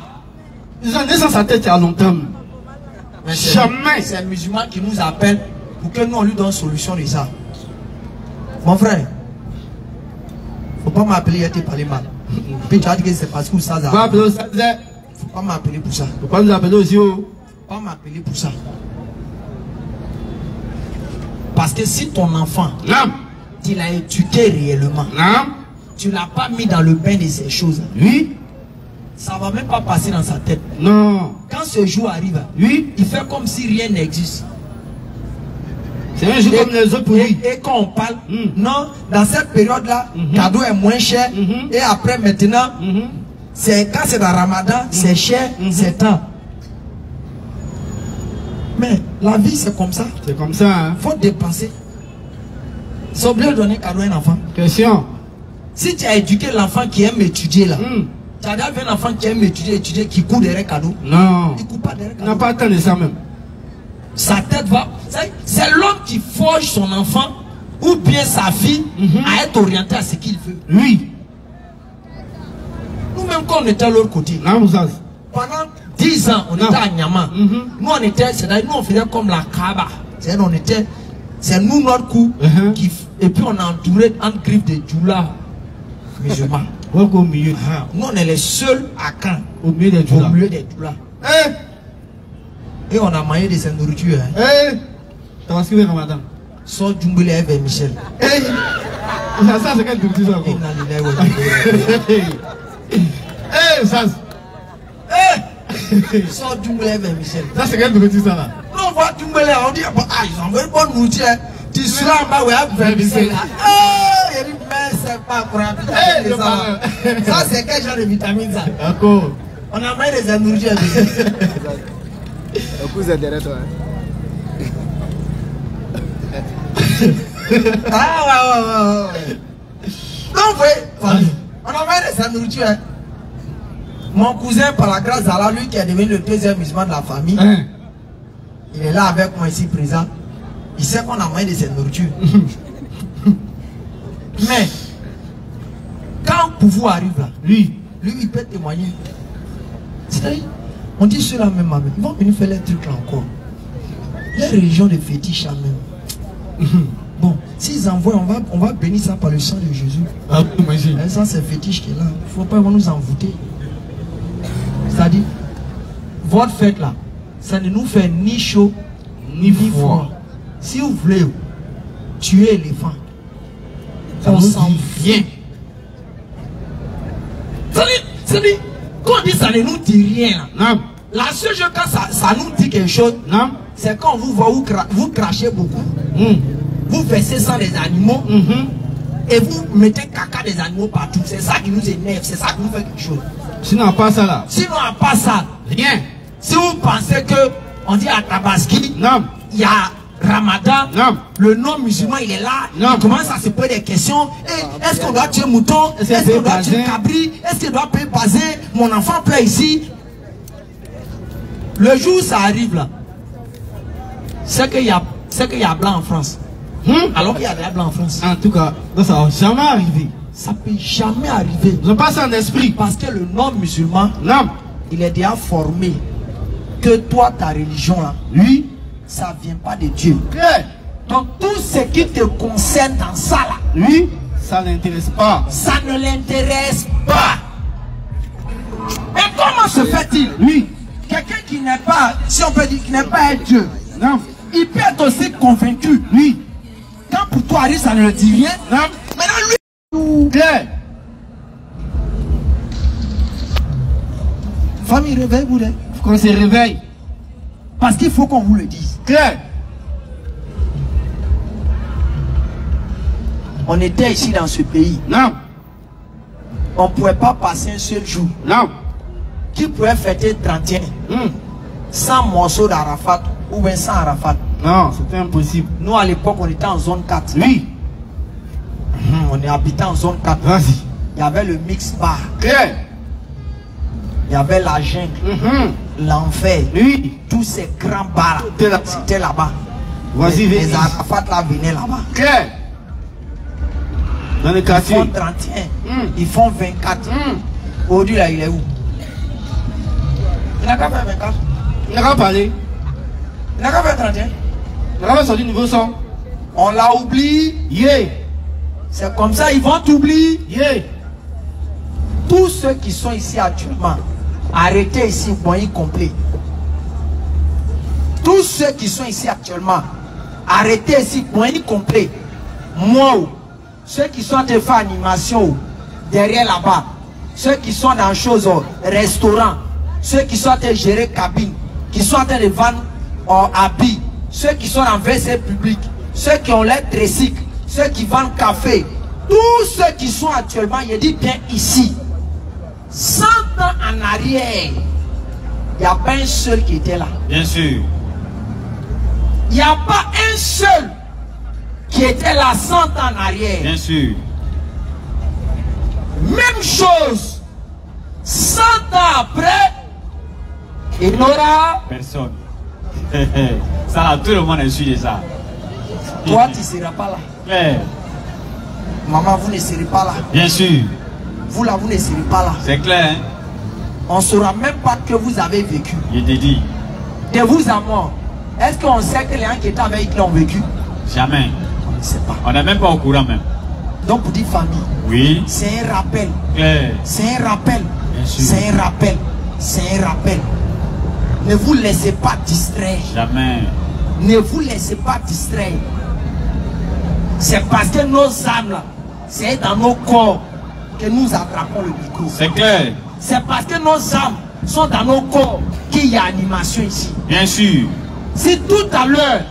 Ils ont dit dans sa tête il y a longtemps. Jamais. C'est un musulman qui nous appelle pour que nous on lui donne solution de ça. Mon frère, faut pas m'appeler, il te parler mal. Puis tu as dit que c'est parce que ça. Faut pas m'appeler pour ça. Faut pas nous appeler aussi. Faut pas m'appeler pour ça. Parce que si ton enfant, tu l'as éduqué réellement, tu l'as pas mis dans le bain de ces choses, oui, ça va même pas passer dans sa tête. Non. Quand ce jour arrive, oui, il fait comme si rien n'existe. C'est un jour comme les autres pour lui. Et quand on parle, non, dans cette période-là, cadeau est moins cher. Et après, maintenant, c'est quand c'est dans Ramadan, c'est cher, c'est temps. Mais la vie, c'est comme ça. C'est comme ça, hein. Faut dépenser. C'est obligé de donner cadeau à un enfant. Question. Si tu as éduqué l'enfant qui aime étudier là, tu as déjà vu un enfant qui aime étudier, qui court derrière cadeau? Non. Il court pas derrière cadeau. Il n'a pas attendu ça même. Sa tête va. C'est l'homme qui forge son enfant ou bien sa fille à être orienté à ce qu'il veut. Oui. Nous-mêmes, quand on était à l'autre côté, pendant 10 ans, on était à Nyama. Nous, on était, c'est-à-dire, nous, on faisait comme la Kaaba. C'est-à-dire, on était, c'est nous, notre coup, et puis on a entouré en griffe de Djoula musulmans. Au milieu. Nous, on est les seuls à Caen. Au milieu des Djoula. Au milieu des Djoula. Et on a mangé de cette nourriture. Tabaski ou Ramadan. Sans Djumbele et Michel. Ça, c'est quelle nourriture ça? Ça. Sans Djumbele et Michel. Ça, c'est quelle nourriture ça là? Non, on voit Djumbele, on dit, ah, ils ont une bonne nourriture. Tu seras en bas, ouais, Michel. Il dit, mais c'est pas pour ça, c'est quel genre de vitamine ça? D'accord. On a mangé des nourritures. Le coup, c'est derrière toi. Ouais. Donc, on a mangé de sa nourriture. Mon cousin, par la grâce d'Allah, lui qui est devenu le deuxième musulman de la famille, il est là avec moi ici présent. Il sait qu'on a mangé de cette nourriture. Mais, quand Pouvou arrive là, lui, il peut témoigner. C'est-à-dire, on dit ceux-là même, ils vont venir faire les trucs là encore. Les religions de fétiche là même. Bon, s'ils envoient, on va bénir ça par le sang de Jésus. Ah, imagine. Ça, c'est fétiche qui est là. Il ne faut pas nous envoûter. C'est-à-dire, votre fête là, ça ne nous fait ni chaud, ni froid. Si vous voulez tuer l'éléphant, on s'en vient. C'est-à-dire, quand on dit ça ne nous dit rien, non. La seule chose quand ça nous dit quelque chose, c'est quand on vous voit vous crachez beaucoup, vous versez sang des animaux, et vous mettez caca des animaux partout. C'est ça qui nous énerve, c'est ça qui nous fait quelque chose. Sinon, à part ça là. Sinon, à part ça, rien. Si vous pensez que on dit à Tabaski, non, il y a Ramadan, non, le non-musulman il est là, non, il commence à se poser des questions. Est-ce qu'on doit tuer mouton? Est-ce qu'on doit tuer cabri? Est-ce qu'il doit payer basé? Mon enfant pleure ici. Le jour où ça arrive là, c'est qu'il y a blanc en France. Alors qu'il y a des blancs en France. En tout cas, ça va jamais arriver. Ça peut jamais arriver. Ils n'ont pas ça en esprit. Parce que le non-musulman, non, il est déjà formé que toi, ta religion là, lui, ça vient pas de Dieu. Okay. Donc tout ce qui te concerne dans ça là, lui, ça l'intéresse pas. Ça ne l'intéresse pas. Mais comment se fait-il? Lui, quelqu'un qui n'est pas, si on peut dire, qui n'est pas un Dieu, non, il peut être aussi convaincu. Lui, quand pour toi arrive, ça ne le dit rien. Non. Maintenant lui, clair. Famille, réveille-vous. Il faut qu'on se réveille. Parce qu'il faut qu'on vous le dise. Clair. On était ici dans ce pays. Non. On ne pouvait pas passer un seul jour. Non. Qui pouvait fêter 31 sans morceau d'Arafat ou bien sans Arafat. Non, c'était impossible. Nous à l'époque, on était en zone 4. Oui. On est habité en zone 4. Vas-y. Il y avait le mix bar. Clair. Il y avait la jungle, l'enfer, tous ces grands bars, c'était là-bas. Vas-y, les Arafat là venaient là-bas. Clair. Dans les quartiers. Ils font 31, ils font 24. Aujourd'hui là, il est où? Il n'a qu'à faire 24. Il n'a qu'à parler. Il n'a qu'à faire 31. Il n'a qu'à sortir niveau 100. On l'a oublié. Yeah. C'est comme ça, ils vont t'oublier. Yeah. Tous ceux qui sont ici actuellement, arrêtez ici, moyen complet. Tous ceux qui sont ici actuellement, arrêtez ici, moyen complet. Moi, ceux qui sont en train de faire animation, derrière là-bas, ceux qui sont dans choses, restaurant, ceux qui sont en train de gérer cabine, qui sont en train de vendre habits, ceux qui sont en WC public, ceux qui ont l'air tricycle, ceux qui vendent café, tous ceux qui sont actuellement, je dis bien ici, 100 ans en arrière, il n'y a pas un seul qui était là. Bien sûr. Il n'y a pas un seul qui était là 100 ans en arrière. Bien sûr. Même chose, 100 ans après, il n'aura personne. Ça là, tout le monde est sûr de ça. Toi, tu ne seras pas là. Claire. Maman, vous ne serez pas là. Bien sûr. Vous là, vous ne serez pas là. C'est clair. Hein? On ne saura même pas que vous avez vécu. Je te dis. De vous à moi, est-ce qu'on sait que les gens qui étaient avec Hitler ont vécu? Jamais. On ne sait pas. On n'est même pas au courant même. Donc pour dire famille, oui. C'est un rappel. Claire. C'est un rappel. Bien sûr. C'est un rappel. C'est un rappel. Ne vous laissez pas distraire. Jamais. Ne vous laissez pas distraire. C'est parce que nos âmes là, c'est dans nos corps que nous attrapons le micro. C'est clair. C'est parce que nos âmes sont dans nos corps qu'il y a animation ici. Bien sûr. Si tout à l'heure,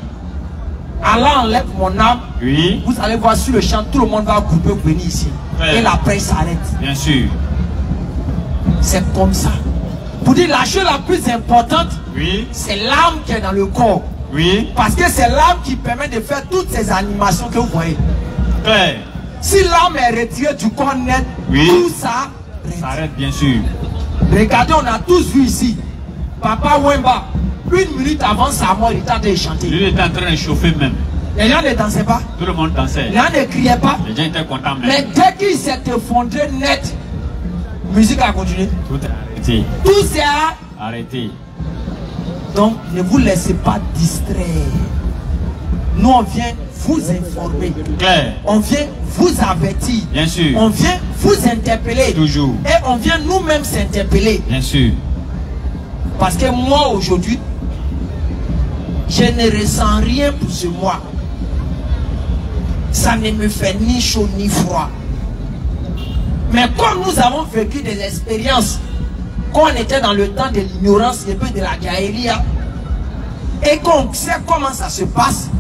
Allah enlève mon âme, oui. Vous allez voir sur le champ, tout le monde va couper pour venir ici. Ouais. Et la presse s'arrête. Bien sûr. C'est comme ça. Pour dire la chose la plus importante, oui. C'est l'âme qui est dans le corps. Oui. Parce que c'est l'âme qui permet de faire toutes ces animations que vous voyez. Ouais. Si l'âme est retirée du corps net, oui. Tout ça s'arrête bien sûr. Regardez, on a tous vu ici. Papa Wemba, 1 minute avant sa mort, il était en train de chanter. Lui était en train de chauffer même. Les gens ne dansaient pas. Tout le monde dansait. Les gens ne criaient pas. Les gens étaient contents même. Mais dès qu'il s'est effondré net, musique a continué. Tout est arrêté. Tout s'est arrêté. Donc, ne vous laissez pas distraire. Nous, on vient vous informer. Claire. On vient vous avertir. Bien sûr. On vient vous interpeller. Toujours. Et on vient nous-mêmes s'interpeller. Bien sûr. Parce que moi, aujourd'hui, je ne ressens rien pour ce mois. Ça ne me fait ni chaud ni froid. Mais comme nous avons vécu des expériences, quand on était dans le temps de l'ignorance et puis de la guérilla, et qu'on sait comment ça se passe,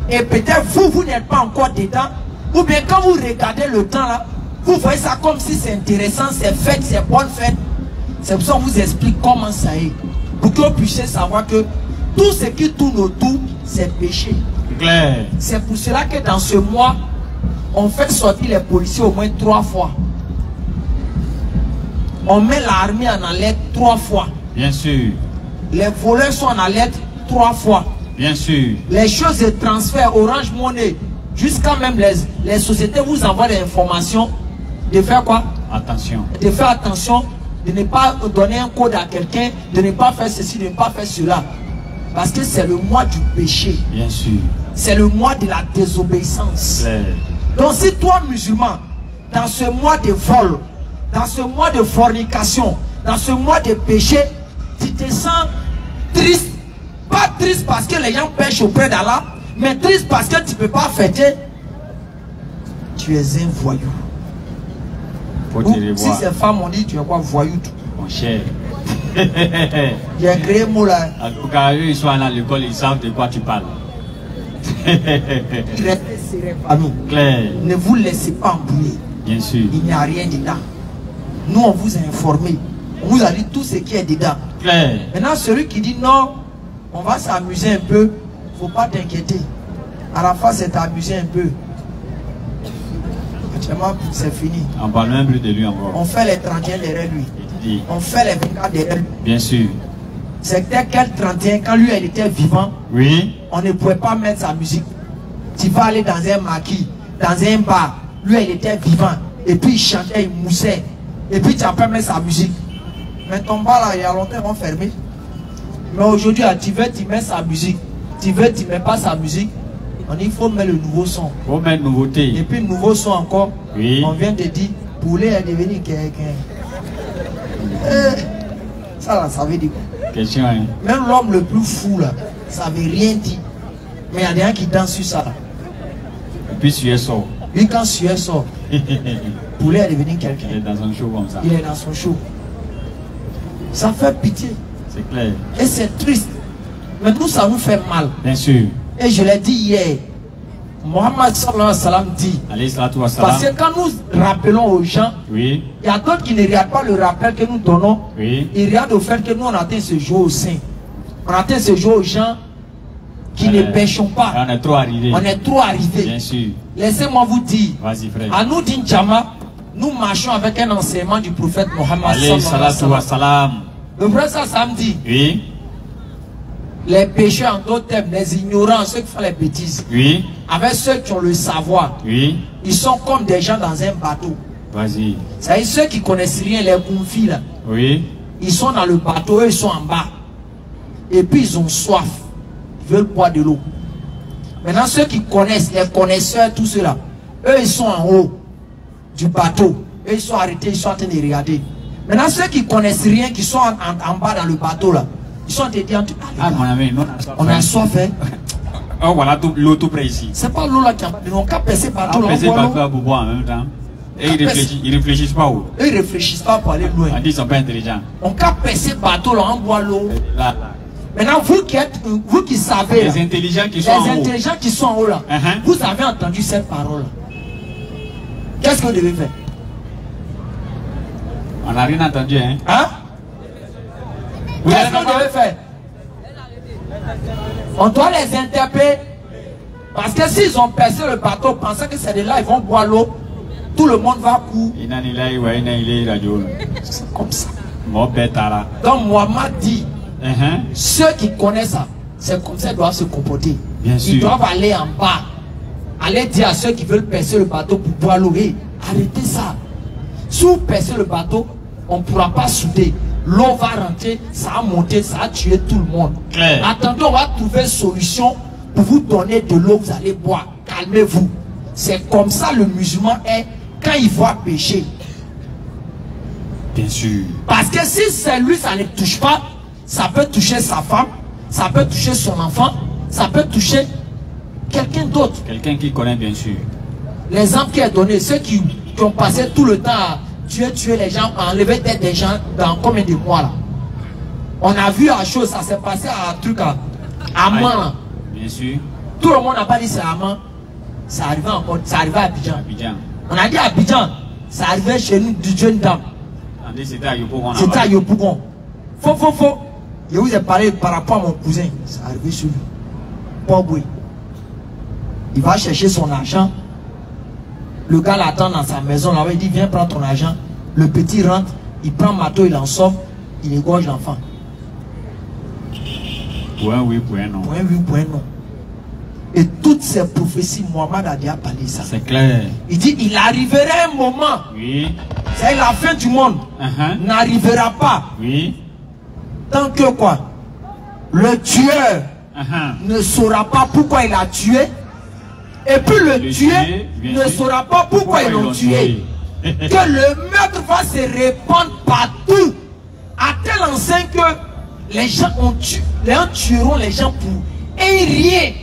et peut-être vous n'êtes pas encore dedans, ou bien quand vous regardez le temps là, vous voyez ça comme si c'est intéressant, c'est fête, c'est bonne fête, C'est pour ça qu'on vous explique comment ça est. Pour que vous puissiez savoir que tout ce qui tourne autour, c'est péché. C'est pour cela que dans ce mois, on fait sortir les policiers au moins 3 fois. On met l'armée en alerte 3 fois. Bien sûr. Les voleurs sont en alerte 3 fois. Bien sûr. Les choses de transfert, Orange Money, jusqu'à même les sociétés vous envoient des informations de faire quoi? Attention. De faire attention, de ne pas donner un code à quelqu'un, de ne pas faire ceci, de ne pas faire cela. Parce que c'est le mois du péché. Bien sûr. C'est le mois de la désobéissance. Donc si toi, musulman, dans ce mois de vol, dans ce mois de fornication, dans ce mois de péché, tu te sens triste. Pas triste parce que les gens pêchent auprès d'Allah, mais triste parce que tu ne peux pas fêter. Tu es un voyou. Si ces femmes ont dit tu es quoi, voyou? Mon cher. J'ai créé un mot là. En tout cas, eux, ils sont à l'école, ils savent de quoi tu parles. Restez serrés par nous. Claire. Ne vous laissez pas embrouiller. Bien sûr. Il n'y a rien dedans. Nous, on vous a informé. On vous a dit tout ce qui est dedans. Claire. Maintenant, celui qui dit non, on va s'amuser un peu, il ne faut pas t'inquiéter. À la fin, c'est t'amuser un peu. C'est fini. On parle même plus de lui encore. On fait les 31 derrière lui. On fait les 24 derrière lui. Bien sûr. C'était quel 31 quand lui, elle était vivant? Oui. On ne pouvait pas mettre sa musique. Tu vas aller dans un maquis, dans un bar. Lui, elle était vivant. Et puis il chantait, il moussait. Et puis tu n'as pas mis sa musique. Mais ton bar là, il y a longtemps, ils vont fermer. Mais aujourd'hui, tu veux, tu mets sa musique. Tu veux, tu ne mets pas sa musique. On dit, il faut mettre le nouveau son. Il faut mettre nouveauté. Et puis le nouveau son encore. Oui. On vient de dire, poulet est devenu quelqu'un. Ça là, ça veut dire quoi? Question, hein? Même l'homme le plus fou là, ça veut rien dire. Mais il y a des gens qui dansent sur ça là. Et puis Suez sort. Lui quand Suez sort, poulet est devenu quelqu'un. Il est dans un show comme ça. Il est dans son show. Ça fait pitié. C'est clair. Et c'est triste. Mais nous, ça nous fait mal. Bien sûr. Et je l'ai dit hier. Mohammed sallallahu alayhi wa sallam dit. Parce que quand nous rappelons aux gens, oui. Il y a d'autres qui ne regardent pas le rappel que nous donnons. Oui. Ils regardent au fait que nous on atteint ce jour au sein. On atteint ce jour aux gens qui ne pêchons pas. On est trop arrivé. On est trop arrivé. Bien sûr. Laissez-moi vous dire. Vas-y frère. À nous d'Injama, nous marchons avec un enseignement du prophète Mohammed sallallahu alayhi wa sallam. Le prophète samedi. Oui. Les pécheurs en d'autres termes, les ignorants, ceux qui font les bêtises. Oui. Avec ceux qui ont le savoir. Oui. Ils sont comme des gens dans un bateau. Vas-y. C'est-à-dire ceux qui connaissent rien, les confis là. Oui. Ils sont dans le bateau, eux ils sont en bas. Et puis ils ont soif. Ils veulent boire de l'eau. Maintenant ceux qui connaissent, les connaisseurs, tout cela, eux ils sont en haut du bateau. Eux ils sont arrêtés, ils sont en train de regarder. Maintenant ceux qui connaissent rien, qui sont en bas dans le bateau là, ils sont en train de dire, ah mon ami, on a soif hein. Oh voilà l'eau tout près ici. C'est pas l'eau là qui a pas de l'eau, on a percé bateau là. Percé bateau pour boire en même temps. Et ils réfléchissent pas où? Eux ils réfléchissent pas pour aller loin. On dit ils sont pas intelligents. On a percé bateau là, on boit l'eau. Maintenant vous qui savez les là, intelligents qui sont en haut. Les intelligents qui sont en haut là, vous avez entendu cette parole là. Qu'est-ce que vous devez faire? On n'a rien entendu hein? Hein? Qu'est-ce qu'on devait faire? On doit les interpeller. Parce que s'ils ont percé le bateau, pensant que c'est de là, ils vont boire l'eau, tout le monde va courir. C'est comme ça. Donc Mohammed dit, ceux qui connaissent ça, c'est comme ça qu'ils doivent se comporter. Ils doivent aller en bas. Aller dire à ceux qui veulent percer le bateau pour boire l'eau, hey, arrêtez ça. Si vous percez le bateau, on ne pourra pas souder. L'eau va rentrer, ça va monter, ça va tuer tout le monde. Attendez, on va trouver une solution pour vous donner de l'eau, vous allez boire. Calmez-vous. C'est comme ça le musulman est quand il voit pécher. Bien sûr. Parce que si c'est lui, ça ne touche pas, ça peut toucher sa femme, ça peut toucher son enfant, ça peut toucher quelqu'un d'autre. Quelqu'un qui connaît bien sûr. L'exemple qui est donné, ceux qui ont passé tout le temps à tuer les gens, à enlever tête des gens dans combien de mois là. On a vu la chose, ça s'est passé à un truc à Amman. Bien sûr. Tout le monde n'a pas dit c'est Amman. Ça arrivait encore, ça arrivait à Abidjan. Abidjan. On a dit Abidjan, ça arrivait chez nous d'une jeune dame. C'était à Yopougon. C'était à Yopougon. Faux. Je vous ai parlé par rapport à mon cousin. C'est arrivé sur lui. Pauvre. Il va chercher son argent. Le gars l'attend dans sa maison. Là, il dit viens prendre ton argent. Le petit rentre. Il prend le marteau, il en sort. Il égorge l'enfant. Point oui, point non. Point oui, point non. Et toutes ces prophéties, Mohamed a déjà parlé ça. C'est clair. Il dit il arriverait un moment. Oui. C'est la fin du monde. N'arrivera pas. Oui. Tant que quoi? Le tueur ne saura pas pourquoi il a tué. Et puis le tué ne saura pas pourquoi ils l'ont tué. Que le meurtre va se répandre partout. À tel enseigne que les gens ont tué. Les gens tueront les gens pour rien.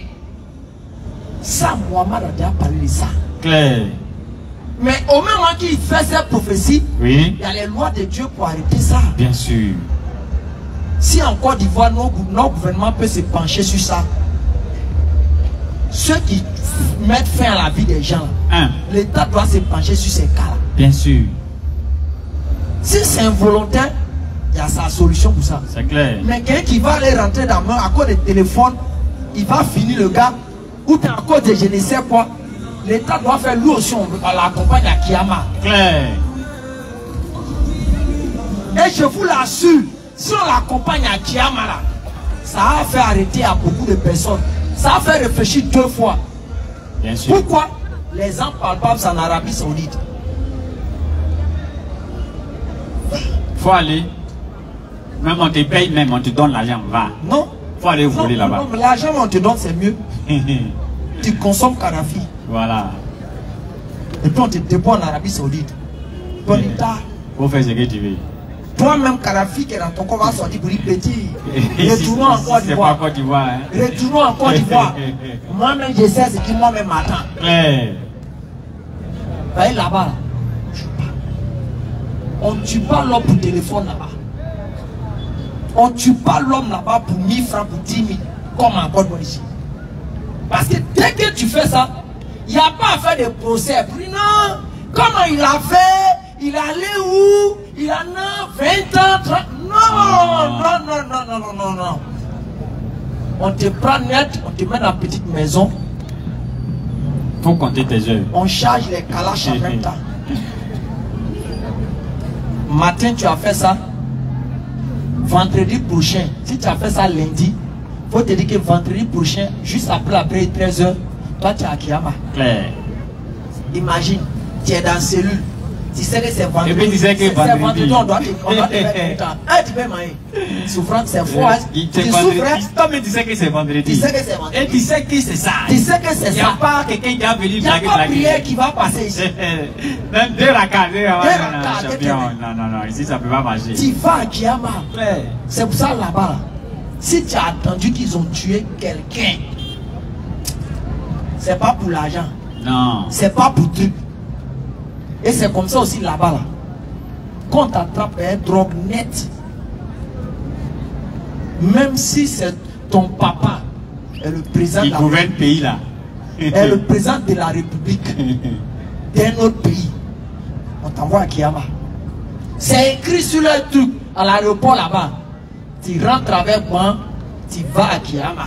Ça, Mohamed a déjà parlé de ça. Clair. Mais au même moment qu'il fait cette prophétie, oui, il y a les lois de Dieu pour arrêter ça. Bien sûr. Si en Côte d'Ivoire, notre gouvernement peut se pencher sur ça, ceux qui mettent fin à la vie des gens, l'État doit se pencher sur ces cas-là. Bien sûr. Si c'est involontaire, il y a sa solution pour ça. C'est clair. Mais quelqu'un qui va aller rentrer dans main à cause des téléphones, il va finir le gars, ou bien à cause de je ne sais quoi, l'État doit faire lui aussi, on l'accompagne à Kiyama. Clair. Et je vous l'assure, si on l'accompagne à Kiyama là, ça va faire arrêter à beaucoup de personnes. Ça va faire réfléchir 2 fois. Bien sûr. Pourquoi? Les gens palpables en Arabie Saoudite. Faut aller. Même on te paye, même on te donne l'argent, va. Non. Faut aller voler là-bas. L'argent on te donne, c'est mieux. Tu consommes Kadhafi. Voilà. Et puis on te dépose en Arabie Saoudite. Bonita. Faut faire ce que tu veux. Toi-même, Kadhafi qui est dans ton corps va sortir pour dire petit. Retournons en Côte d'Ivoire. Retournons en Côte d'Ivoire. Moi-même, je sais ce qui moi-même m'attend. Voyez là-bas. On ne tue pas l'homme pour téléphone là-bas. On ne tue pas l'homme là-bas pour 1000 francs, pour 10 000, comme en Côte d'Ivoire ici. Parce que dès que tu fais ça, il n'y a pas à faire de procès. Puis non, comment il a fait? Il est allé où? Il en a 20 ans, 30... Non. On te prend net, on te met dans la petite maison. Faut compter tes heures. On charge les calaches en même temps. Matin, tu as fait ça. Vendredi prochain, si tu as fait ça lundi, faut te dire que vendredi prochain, juste après 13h, toi tu es à Kiyama. Claire. Imagine, tu es dans la cellule. Tu sais que c'est vendredi. Et puis tu sais que vendredi, on doit te mettre content. Ah, tu peux manger. Souffrance, c'est faux. Tu souffres. Toi, mais tu sais que c'est vendredi. Tu sais que c'est vendredi. Et tu sais que c'est ça. Tu sais que c'est ça. Il n'y a pas quelqu'un qui a venu blaguer. Il n'y a pas prière qui va passer ici. Même 2 rakas. Non. Ici, ça ne peut pas marcher. Tu vas à Kiyama. C'est pour ça là-bas. Si tu as attendu qu'ils ont tué quelqu'un, c'est pas pour l'argent. Non. C'est pas pour truc. Et c'est comme ça aussi là-bas. Là. Quand on t'attrape un drogue net, même si c'est ton papa est le président qui gouverne le pays là, est le président de la République d'un autre pays, on t'envoie à Kiyama. C'est écrit sur le truc à l'aéroport là-bas. Tu rentres avec moi, tu vas à Kiyama.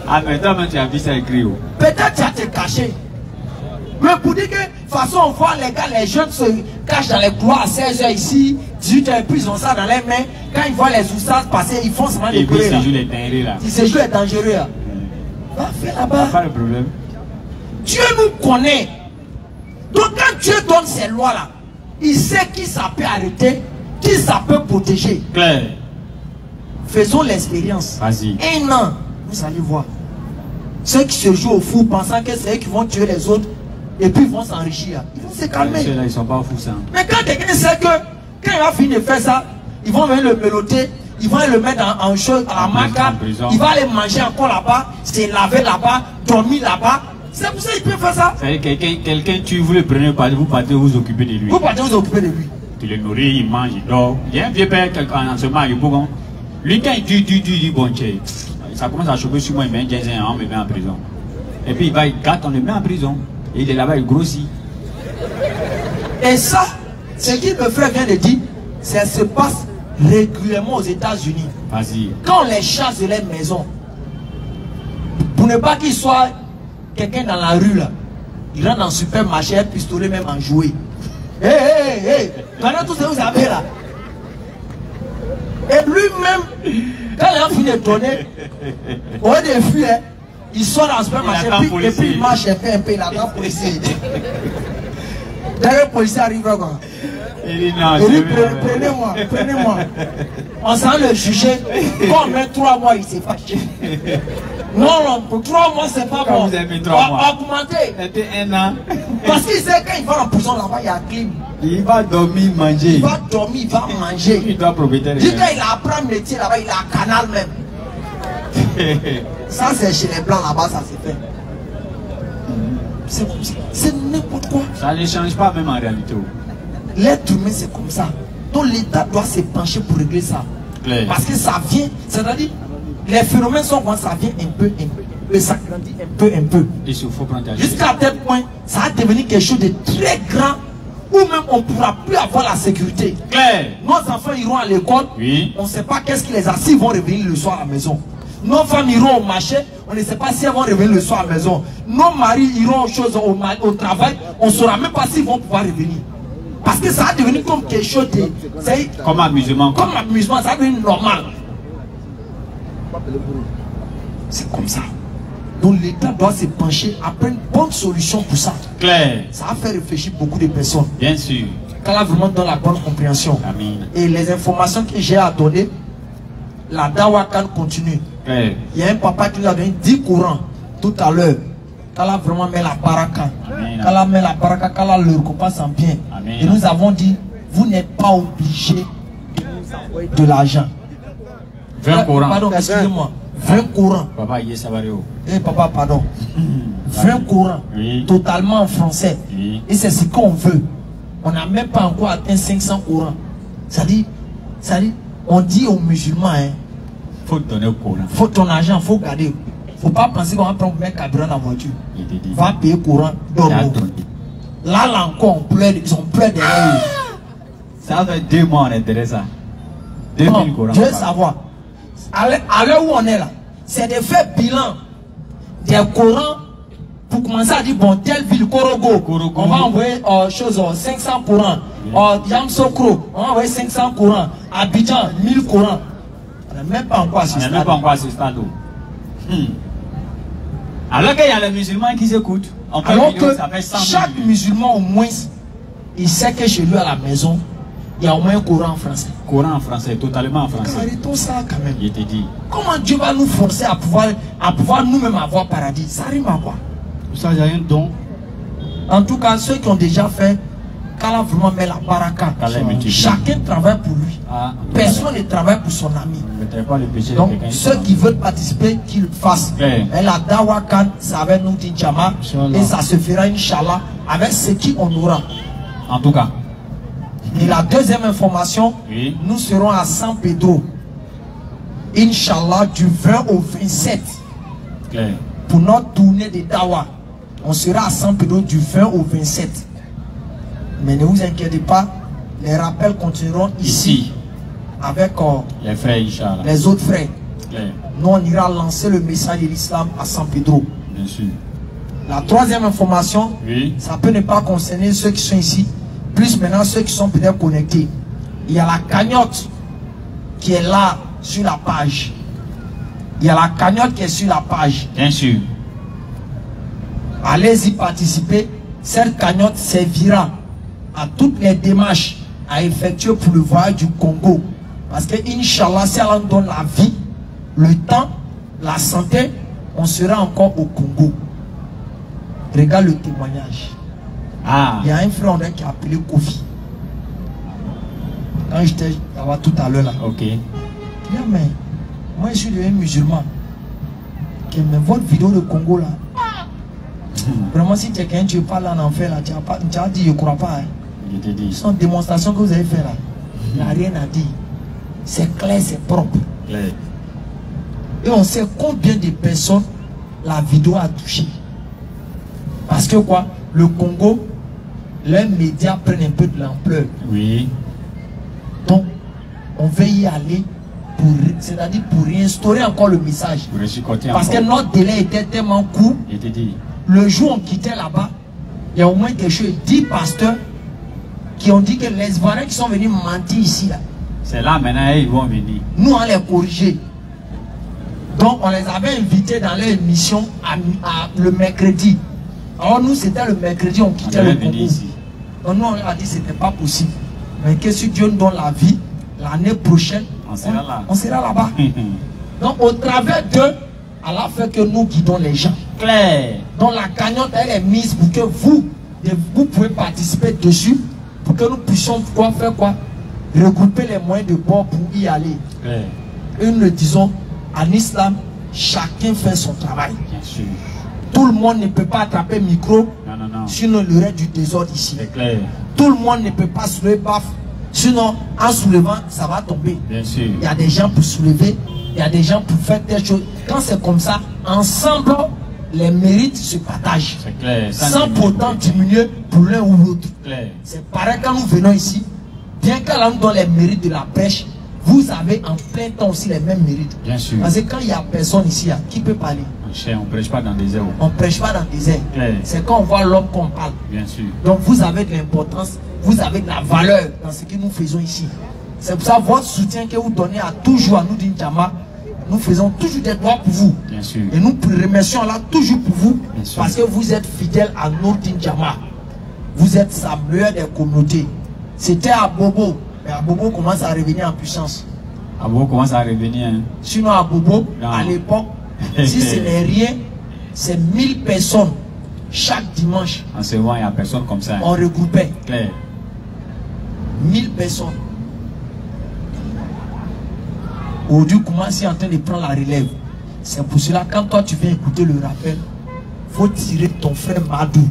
Ah mais toi tu as vu ça écrit où? Peut-être tu as te caché. Mais pour dire que de toute façon on voit les gars, les jeunes se cachent dans les couloirs à 16h ici, 18h et puis ils ont ça dans les mains. Quand ils voient les oustaz passer, ils font seulement des bruits là. Ils se jouent les dangereux là. Va faire là-bas. Pas de problème. Dieu nous connaît. Donc quand Dieu donne ces lois là, il sait qui ça peut arrêter, qui ça peut protéger. Claire. Faisons l'expérience. Vas-y. 1 an, vous allez voir. Ceux qui se jouent au fou pensant que c'est eux qui vont tuer les autres et puis ils vont s'enrichir. Ils vont se calmer. Ceux-là, ils sont pas fous ça. Mais quand quelqu'un sait que quand il va finir de faire ça, ils vont venir le meloter, ils vont le mettre en chose, à la maca, il va aller manger encore là-bas, se laver là-bas, dormir là-bas. C'est pour ça qu'il peut faire ça. C'est quelqu'un tue, vous le prenez, vous partez vous occuper de lui. Vous partez vous occuper de lui. Tu le nourris, il mange, il dort. Il y a un vieux père en ce moment, il est lui, quand il dit bon, ça commence à choquer sur moi, il met un jazz, on me met en prison. Et puis il va, il gâte, on le met en prison. Et il est là-bas, il grossit. Et ça, ce que le frère vient de dire, ça se passe régulièrement aux États-Unis. Vas-y. Quand on les chasse de leur maison, pour ne pas qu'il soit quelqu'un dans la rue là, il rentre dans le supermarché, un pistolet même en jouet. Hé, pendant tout ce que vous avez là. Et lui-même, quand il a fini de donner, au lieu de fuir, il sort dans le supermarché et puis il marche et fait un peu, il attend le policier. D'ailleurs, le policier arrive quoi. Il dit prenez-moi, prenez-moi. On s'en le juger. Quand on met 3 mois, il s'est fâché. Non, pour 3 mois, c'est pas bon. Vous avez mis 3 mois. Augmenter. C'était 1 an. Parce qu'il sait quand il va en prison là-bas, il y a clim. Il va dormir, manger. Il va dormir, il va manger. Il doit profiter. Dis quand il apprend le métier là-bas, il a un canal même. Ça, c'est chez les blancs là-bas, ça s'est fait. C'est comme ça. C'est n'importe quoi. Ça ne change pas même en réalité. L'être humain, c'est comme ça. Donc l'État doit se pencher pour régler ça. Claire. Parce que ça vient, c'est-à-dire, les phénomènes sont quand ça vient un peu, et ça grandit un peu. Jusqu'à tel point, ça va devenir quelque chose de très grand, où même on ne pourra plus avoir la sécurité. Claire. Nos enfants iront à l'école, oui. On ne sait pas qu'est-ce qui les a, s'ils vont revenir le soir à la maison. Nos femmes iront au marché, on ne sait pas si elles vont revenir le soir à la maison. Nos maris iront aux choses au travail, on ne saura même pas s'ils vont pouvoir revenir. Parce que ça a devenu comme quelque chose de... Comme amusement. Comme amusement, ça a devenu normal. C'est comme ça. Donc l'État doit se pencher après une bonne solution pour ça. Claire. Ça va faire réfléchir beaucoup de personnes. Bien sûr. Quand vraiment dans la bonne compréhension. Amen. Et les informations que j'ai à donner, la Dawakan continue. Claire. Il y a un papa qui nous a donné 10 courants tout à l'heure. Qu'Allah vraiment met la baraka. Qu'Allah met la baraka, qu'Allah le repasse en bien. Et nous avons dit, vous n'êtes pas obligé de nous envoyer de l'argent. 20 courants. Pardon, excusez-moi. 20 courants. Papa, il est savario. Eh papa, pardon. 20 courants. Oui. Totalement en français. Oui. Et c'est ce qu'on veut. On n'a même pas encore atteint 500 courants. C'est-à-dire, on dit aux musulmans, hein, faut donner au courant. Faut ton argent, faut garder. Faut pas penser qu'on va prendre un carburant dans la voiture. Va payer courant. Là encore, on pleure, ils ont pleuré derrière eux. Ça fait 2 mois on est derrière ça. 2000 courants. Je veux savoir. À l'heure où on est là, c'est de faire bilan des courants pour commencer à dire, bon, telle ville, Korogo, on va envoyer 500 courants. Yamsokro, on va envoyer 500 courants. Abidjan, 1000 courants. On n'a même pas encore assisté. On n'a même pas encore assisté. Alors qu'il y a les musulmans qui s'écoutent. Alors que chaque musulman au moins, il sait que chez lui à la maison, il y a au moins un courant en français. Courant en français, totalement en français. Arrêtons ça quand même. Je te dis. Comment Dieu va nous forcer à pouvoir nous-mêmes avoir paradis? Ça rime à quoi? Ça, il y a un don. En tout cas, ceux qui ont déjà fait, qu'Allah vraiment met la baraka. Chacun travaille pour lui. Personne ne travaille pour son ami. Donc, ceux qui veulent participer, qu'ils le fassent. Et la Dawakan, ça va nous dire Jama. Et ça se fera, Inch'Allah, avec ce qu'on aura. En tout cas. Et la deuxième information, oui. Nous serons à San Pedro. Inch'Allah, du 20 au 27. Pour notre tournée de Dawa. On sera à San Pedro du 20 au 27. Mais ne vous inquiétez pas, les rappels continueront ici. Avec les frères, Inch'Allah. Les autres frères. Nous, on ira lancer le message de l'islam à San Pedro. Bien sûr. La troisième information, oui. Ça peut ne pas concerner ceux qui sont ici, plus maintenant ceux qui sont peut-être connectés. Il y a la cagnotte qui est là sur la page. Il y a la cagnotte qui est sur la page. Bien sûr. Allez-y participer. Cette cagnotte servira à toutes les démarches à effectuer pour le voyage du Congo. Parce que, Inch'Allah, si Allah nous donne la vie, le temps, la santé, on sera encore au Congo. Regarde le témoignage. Il y a un frère qui a appelé Kofi. Quand j'étais là-bas tout à l'heure là. Ok. Il dit, mais moi je suis devenu musulman. Mais votre vidéo de Congo là. Vraiment, si quelqu'un tu parles en enfer là, tu as dit je ne crois pas. Hein. C'est une démonstration que vous avez fait là. Il n'a rien à dire. C'est clair, c'est propre. Et on sait combien de personnes la vidéo a touché. Parce que quoi? le Congo, les médias prennent un peu de l'ampleur. Oui. Donc, on veut y aller, c'est-à-dire pour réinstaurer encore le message. Parce que notre délai était tellement court. Le jour où on quittait là-bas, il y a au moins quelque chose, 10 pasteurs qui ont dit que les Ivoiriens qui sont venus mentir ici, c'est là maintenant ils vont venir. Nous, on les corriger. Donc, on les avait invités dans leur émission le mercredi. Alors, nous, c'était le mercredi, on quittait le Congo. Donc, nous, on a dit que ce n'était pas possible. Mais que si Dieu nous donne la vie, l'année prochaine, on sera là-bas. Donc, au travers d'eux, Allah fait que nous guidons les gens. Claire. Donc, la cagnotte, elle est mise pour que vous pouvez participer dessus, pour que nous puissions faire quoi? Regrouper les moyens de bord pour y aller. Claire. Et nous le disons, en islam, chacun fait son travail. Bien sûr. Tout le monde ne peut pas attraper micro, sinon il y aurait du désordre ici. Clair. Tout le monde ne peut pas soulever baf, sinon en soulevant, ça va tomber. Bien sûr. Il y a des gens pour soulever, il y a des gens pour faire des choses. Quand c'est comme ça, ensemble, les mérites se partagent. Clair. Sans pourtant diminuer pour l'un ou l'autre. C'est pareil quand nous venons ici, bien qu'Allah nous donne les mérites de la pêche, vous avez en plein temps aussi les mêmes mérites. Bien sûr. Parce que quand il n'y a personne ici, qui peut parler? On ne prêche pas dans le désert. On ne prêche pas dans le désert. C'est quand on voit l'homme qu'on parle. Bien sûr. Donc vous avez de l'importance, vous avez de la valeur dans ce que nous faisons ici. C'est pour ça votre soutien que vous donnez à toujours à nous d'Injama, nous faisons toujours des droits pour vous. Bien sûr. Et nous remercions Allah toujours pour vous. Bien sûr. Parce que vous êtes fidèles à notre Injama. Vous êtes sa meilleure des communautés. C'était à Bobo. Mais à Bobo commence à revenir en puissance. À Bobo commence à revenir. Hein. Sinon à Bobo, à l'époque, si ce n'est rien, c'est 1000 personnes chaque dimanche. En ce moment, il n'y a personne comme ça. On regroupait. Claire. 1000 personnes. Aujourd'hui, commence en train de prendre la relève. C'est pour cela, quand toi tu viens écouter le rappel, faut tirer ton frère Madou.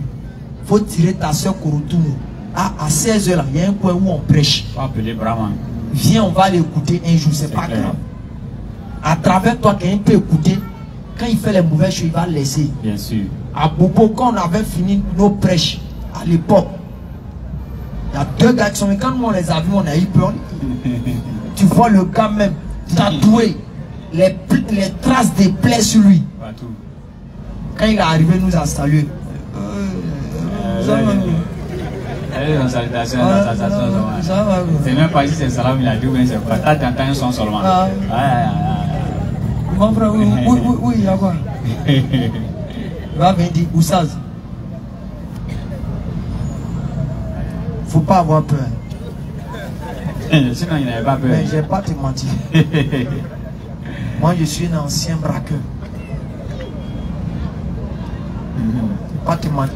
Faut tirer ta soeur Korotoumou. À 16 h là, il y a un coin où on prêche. Faut appeler Brahman. Viens, on va l'écouter un jour, c'est pas grave. À travers toi, quelqu'un peut écouter. Quand il fait les mauvaises choses, il va laisser. Bien sûr. À Bobo, quand on avait fini nos prêches, à l'époque, il y a 2 gars qui sont venus. Quand nous on les a vus, on a eu peur. Tu vois le gars même tatoué, les traces des plaies sur lui. Partout. Quand il est arrivé, il nous a salué. C'est même pas si c'est salam, il a dit, c'est pas. T'entends un son seulement. Mon frère, oui, il y a quoi? Il va venir dire, Oussaz. Faut pas avoir peur. Sinon, il n'avait pas peur. Mais je ne vais pas te mentir. Moi, je suis un ancien braqueur. Je ne vais pas te mentir.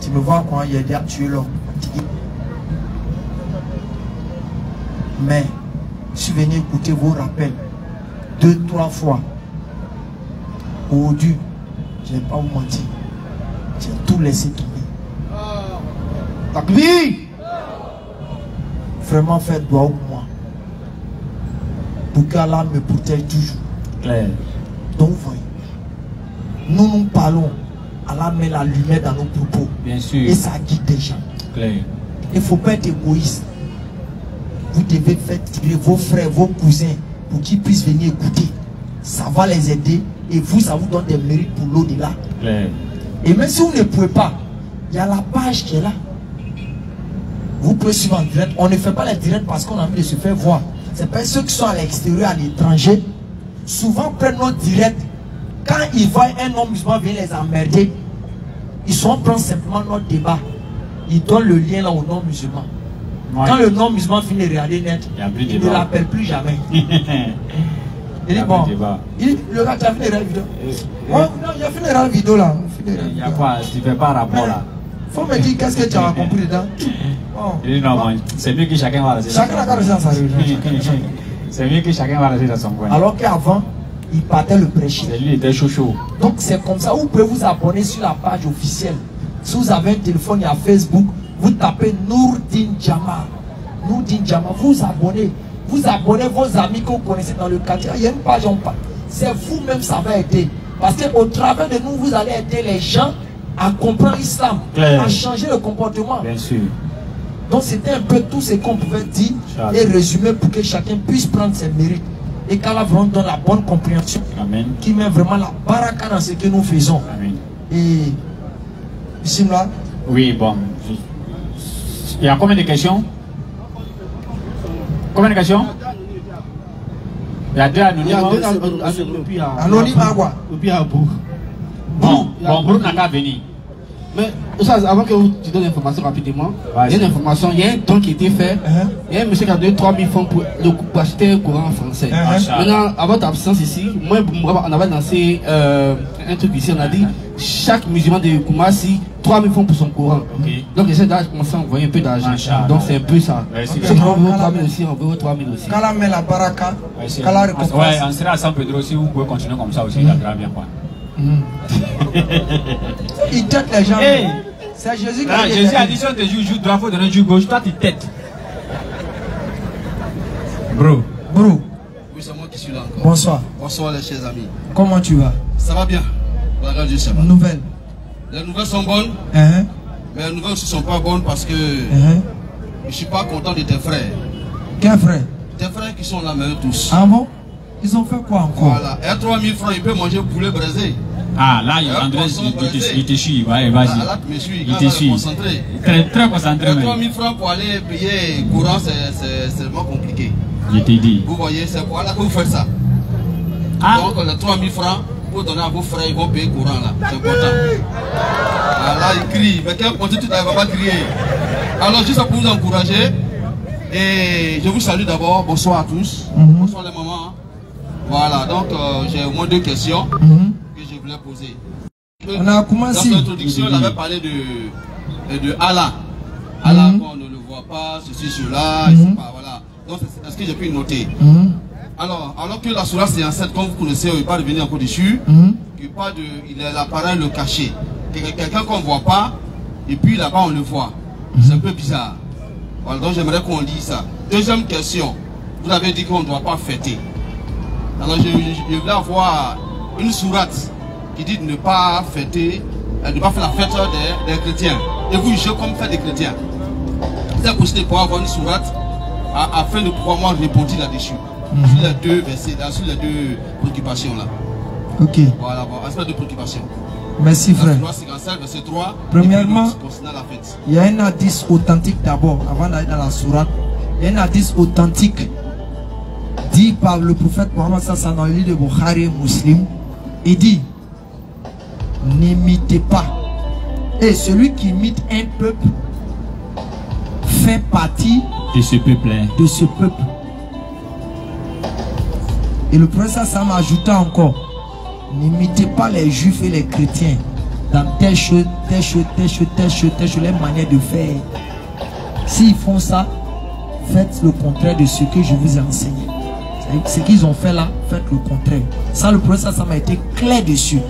Tu me vois quand il y a déjà tué l'homme. Mais je suis venu écouter vos rappels 2-3 fois. Aujourd'hui, je ne vais pas vous mentir. J'ai tout laissé tomber. Takbir! Vraiment faire droit pour moi. Pour qu'Allah me protège toujours. Claire. Donc, voyez. Nous parlons. Allah met la lumière dans nos propos. Bien sûr. Et ça guide des gens. Claire. Il ne faut pas être égoïste. Vous devez faire tirer vos frères, vos cousins, pour qu'ils puissent venir écouter. Ça va les aider. Et vous, ça vous donne des mérites pour l'au-delà. Et même si vous ne pouvez pas, il y a la page qui est là. Vous pouvez suivre en direct. On ne fait pas les directs parce qu'on a envie de se faire voir. C'est pas ceux qui sont à l'extérieur, à l'étranger. Souvent prennent notre direct. Quand ils voient un homme musulman venir les emmerder, ils sont prendre simplement notre débat. Ils donnent le lien là au non musulman. Ouais. Quand le non musulman finit de regarder net, il ne l'appelle plus jamais. Il dit bon, le gars, tu as fini la vidéo. Non, il a fini la vidéo là. Il y a quoi? Tu ne fais pas rapport là. Faut me dire qu'est-ce que tu as compris dedans. Il dit non, c'est mieux que chacun va rester. Chacun a raison. C'est mieux que chacun va rester dans son coin. Alors qu'avant, il partait le prêcher. Lui, il était chaud. Donc c'est comme ça, vous pouvez vous abonner sur la page officielle. Si vous avez un téléphone, il y a Facebook, vous tapez Nourdine Djama. Nourdine Djama, vous abonnez. Vous abonnez vos amis que vous connaissez dans le quartier. Il y a une page, on parle. C'est vous-même, ça va aider. Parce qu'au travers de nous, vous allez aider les gens à comprendre l'islam, à changer le comportement. Bien sûr. Donc c'était un peu tout ce qu'on pouvait dire et résumer pour que chacun puisse prendre ses mérites. Et qu'Allah vraiment donne la bonne compréhension. Amen. Qui met vraiment la baraka dans ce que nous faisons. Amen. Et Bismillah. Oui, bon. Il y a combien de questions? Combien de questions? Il y a deux anonymes. Anonyme à quoi? Bon, Brou n'a qu'à venir. Mais avant que vous te donne l'information rapidement, il y a une information, il y a un don qui a été fait. Il y a un monsieur qui a donné 3000 francs pour acheter un courant en français. Maintenant, à votre absence ici, moi, on avait lancé un truc ici, on a dit chaque musulman de Koumassi, 3000 francs pour son courant. Donc, j'essaie de commencer à envoyer un peu d'argent. Donc, c'est un peu ça. Si on veut 3000 aussi, on veut 3000 aussi. Kala met la baraka, Kala récompense. Ouais, on sera à San Pedro, si vous pouvez continuer comme ça aussi, ça ira bien quoi. Il tête les gens. Hey. C'est Jésus qui a dit. Jésus a dit si on te joue droit, il faut donner du gauche, toi tu têtes. Bro. Oui, c'est moi qui suis là encore. Bonsoir. Bonsoir les chers amis. Comment tu vas? Ça va bien. Nouvelles. Les nouvelles sont bonnes. Mais les nouvelles aussi ne sont pas bonnes parce que je ne suis pas content de tes frères. Quels frères? Tes frères qui sont là, mais eux tous. Ah bon? Ils ont fait quoi encore? Voilà. Et à 3000 francs, il peut manger poulet braisé. Ah là, André, il te suit. Ouais, vas-y. Il te suit. Très concentré. 3000 francs pour aller payer courant, c'est vraiment compliqué. Je t'ai dit. Vous voyez, c'est pour là que vous faites ça. Donc, les 3000 francs, pour donner à vos frères, ils vont payer courant là. C'est important. Là, ils crient. Mais quel point tu ne vas pas crier. Alors, juste pour vous encourager. Et je vous salue d'abord. Bonsoir à tous. Bonsoir les mamans. Voilà, donc j'ai au moins deux questions que je voulais poser. On a commencé. Dans l'introduction, on avait parlé de Allah. Allah, on ne le voit pas, ceci, cela, etc. Voilà. Donc, est-ce que j'ai pu noter? Alors que la sourate c'est ancêtre, comme vous connaissez, il n'est pas revenu encore dessus, il a l'appareil le caché. Quelqu'un qu'on ne voit pas, et puis là-bas on le voit. C'est un peu bizarre. Voilà, donc j'aimerais qu'on lise ça. Deuxième question, vous avez dit qu'on ne doit pas fêter. Alors je voulais avoir une sourate qui dit de ne pas fêter, de ne pas faire la fête des chrétiens. Et vous jugez comme fait des chrétiens. C'est possible de pouvoir avoir une sourate afin de pouvoir moi répondre là-dessus. Sur les deux versets, sur les deux préoccupations là. Ok. Voilà, bon, aspect de préoccupation. Merci frère. Verset 3, premièrement, il y a un hadith authentique d'abord, avant d'aller dans la sourate. Il y a un hadith authentique dit par le prophète Mohammed dans le livre de Bukhari et Muslim. Il dit, n'imitez pas. Et celui qui imite un peuple fait partie de ce peuple. Et le prophète Sam ajouta encore, n'imitez pas les juifs et les chrétiens dans telle chose, les manières de faire. S'ils font ça, faites le contraire de ce que je vous ai enseigné. Ce qu'ils ont fait là, faites le contraire. Ça, le prophète Sam a été clair dessus.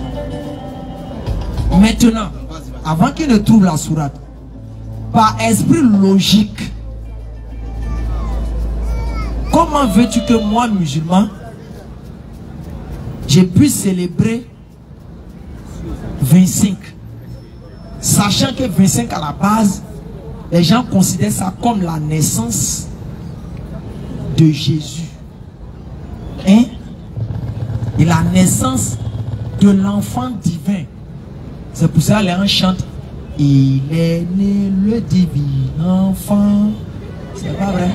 Maintenant, avant qu'il ne trouve la sourate, par esprit logique, comment veux-tu que moi, musulman, je puisse célébrer 25, sachant que 25 à la base, les gens considèrent ça comme la naissance de Jésus, hein? Et la naissance de l'enfant divin. C'est pour ça que les gens chantent, il est né le divin enfant. C'est pas vrai?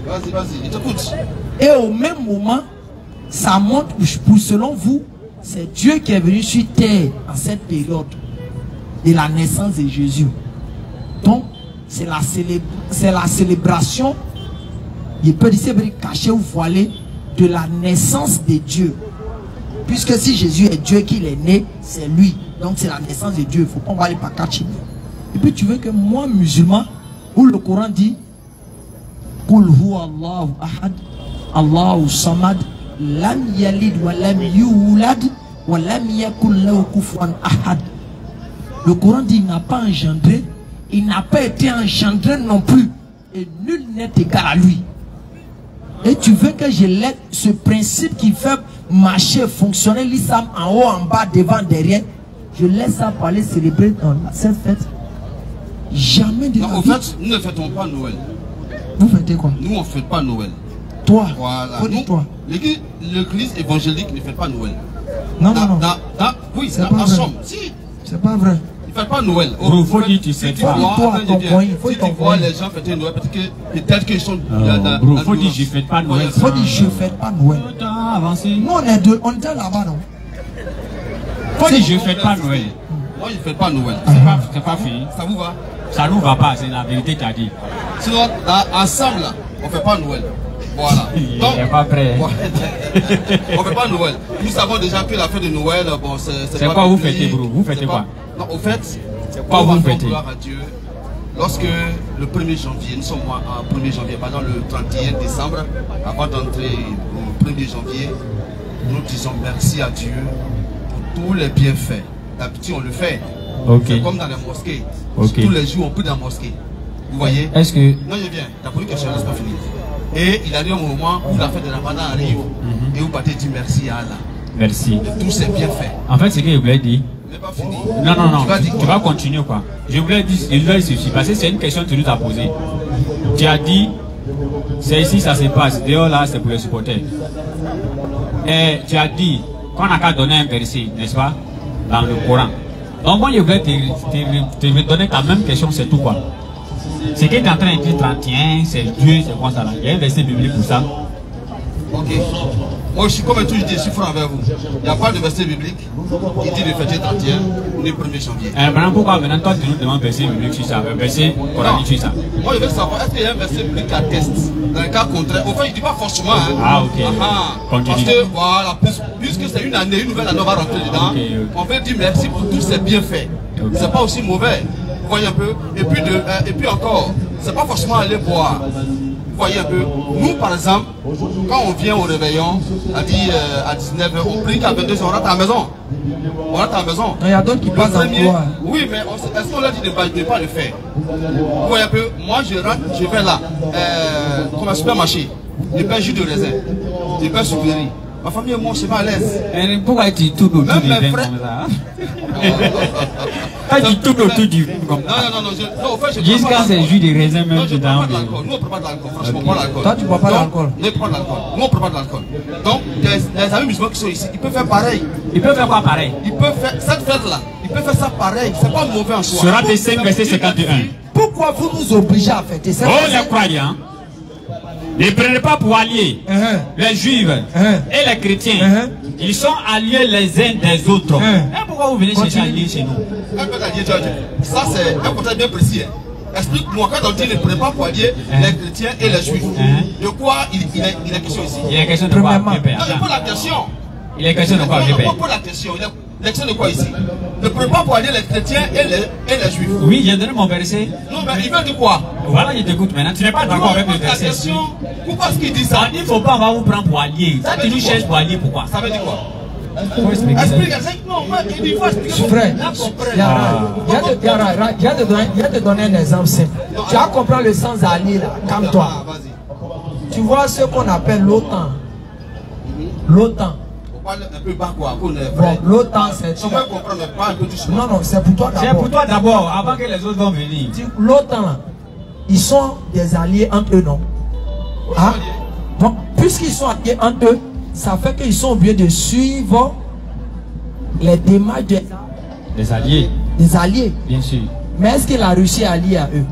Vas-y, je t'écoute. Et au même moment, ça montre, pour selon vous, c'est Dieu qui est venu sur terre en cette période de la naissance de Jésus. Donc, c'est la célébration, il peut dire caché ou voilé, de la naissance de Dieu. Puisque si Jésus est Dieu, qu'il est né, c'est lui. Donc c'est la naissance de Dieu. Il ne faut pas aller par Kachim. Et puis tu veux que moi, musulman, où le Coran dit Qul huwa Allahu ahad, Allahu samad, lam yalid wa lam yulad wa lam yakul lahu kufuwan ahad. Le Coran dit il n'a pas engendré, il n'a pas été engendré non plus. Et nul n'est égal à lui. Et tu veux que je laisse ce principe qui fait marcher, fonctionner l'islam en haut, en bas, devant, derrière, je laisse ça pour aller célébrer dans cette fête. Jamais de En fait, nous ne fêtons pas Noël. Vous fêtez quoi? Nous, on ne fête pas Noël. Toi? Voilà. Toi. L'église évangélique ne fait pas Noël. Non, non. Oui, c'est pas vrai. Si. C'est pas vrai. Ils ne fêtent pas Noël. Il faut dire tu sais pas. Si tu vois les gens fêter Noël, peut-être qu'ils sont il faut dire je fête pas Noël. Il faut dire je fête pas Noël. Nous, on est deux, on était là-bas, non? Faut dire je fête pas Noël. Moi, je ne fête pas Noël. C'est pas fini. Ça vous va? Ça nous va pas, c'est la vérité qu'a dit. Sinon, ensemble, on ne fait pas Noël. Voilà. Donc, il n'est pas prêt. On ne fait pas Noël. Nous savons déjà que la fête de Noël, bon, c'est quoi vous fêtez, bro? Vous fêtez quoi? Non, au fait, c'est quoi vous fêtez? Gloire à Dieu. Lorsque le 1er janvier, nous sommes en 1er janvier, pendant le 31 décembre, avant d'entrer au 1er janvier, nous disons merci à Dieu pour tous les bienfaits. D'habitude, on le fait. C'est comme dans les mosquées. Tous les jours, on prie dans la mosquée. Vous voyez? Est-ce que... Non, je viens. T'as posé question, laisse pas finir. Et il arrive un moment où la fête de Ramadan arrive. Et vous partez dire merci à Allah. Merci. Tout c'est bien fait. En fait, c'est ce que je voulais dire. Pas fini. Non. Tu vas continuer quoi. Je voulais dire ceci. Parce que c'est une question que tu nous as posée. Tu as dit, c'est ici ça se passe. Dehors là, c'est pour les supporters. Et tu as dit qu'on n'a qu'à donner un verset, n'est-ce pas? Dans le Coran. Donc moi je voulais te donner ta même question, c'est tout quoi. C'est que tu es en train de dire 31, c'est Dieu, c'est quoi ça là? Il y a un verset biblique pour ça. Ok. Moi je suis comme tout, je dis, je suis franc avec vous. Il n'y a pas de verset biblique qui dit de fêter 31 le 1er janvier. Maintenant pourquoi maintenant toi tu nous demandes verset biblique sur ça, un verset coranique sur ça? Moi je veux savoir, est-ce qu'il y a un verset biblique qui atteste? Dans le cas contraire, au fait je ne dis pas forcément. Hein. Ah ok. Parce que voilà, puisque c'est une année, une nouvelle année, on va rentrer dedans. On veut dire merci pour tous ces bienfaits. C'est pas aussi mauvais. Vous voyez un peu. Et puis encore, c'est pas forcément aller boire. Vous voyez un peu. Nous, par exemple, quand on vient au réveillon, à 19h, on prie qu'à 22h, on rentre à la maison. On rentre à la maison. Il y a d'autres qui passent en quoi? Oui, mais est-ce qu'on l'a dit de ne pas le faire? Vous voyez un peu. Moi, je rentre, je vais là, comme un supermarché. Je paie jus de raisin. Je paie sucrerie. Ma famille et moi, je suis pas à l'aise. Pourquoi tu tournes autour du vin comme ça? Tu tournes autour du vin comme ça. Non. Jusqu'à ces jus de raisin même dedans. Nous, on ne prend pas de l'alcool. Franchement, on prend l'alcool. Toi, tu ne bois pas d'alcool? Nous, on prend de l'alcool. Nous, on ne prend pas de l'alcool. Donc, les amis musulmans qui sont ici, ils peuvent faire pareil. Ils peuvent faire quoi pareil? Ils peuvent faire cette fête-là. Ils peuvent faire ça pareil. C'est pas mauvais en soi. Sera des 5 verset 51. Pourquoi vous nous obligez à fêter ça? Oh, les croyants. Ne prenez pas pour alliés les juifs et les chrétiens. Ils sont alliés les uns des autres. Et pourquoi vous venez chercher alliés chez nous? Ça, c'est un côté bien précis. Explique-moi, quand on dit ne prenez pas pour allier les chrétiens et les juifs, de quoi il est question ici? Il est question de quoi? Non, il pose la question. Il est question de quoi? Il pose la question. Il est question de quoi ici? Ne prenez pas pour allier les chrétiens et les juifs. Oui, j'ai donné mon verset. Non, mais il veut dire quoi? Voilà, je t'écoute maintenant. Tu n'es pas d'accord avec le verset. Pourquoi est-ce qu'il dit ça? Il ne faut pas vous prendre pour allier. Ça, tu nous cherches pour allier, pourquoi? Ça veut dire quoi? Explique. Non, il faut expliquer. Frère, je vais te donner un exemple simple. Tu vas comprendre le sens allié là, calme-toi. Tu vois ce qu'on appelle l'OTAN. L'OTAN. Un peu bas quoi. Bon, l'OTAN c'est... On va comprendre, mais pas un peu doucement. Non, c'est pour toi d'abord. C'est pour toi d'abord, avant que les autres vont venir. L'OTAN là, ils sont des alliés entre eux, non? Hein? Donc, puisqu'ils sont alliés entre eux, ça fait qu'ils sont obligés de suivre les démarches des alliés. Des alliés. Bien sûr. Mais est-ce que la Russie est alliée à eux?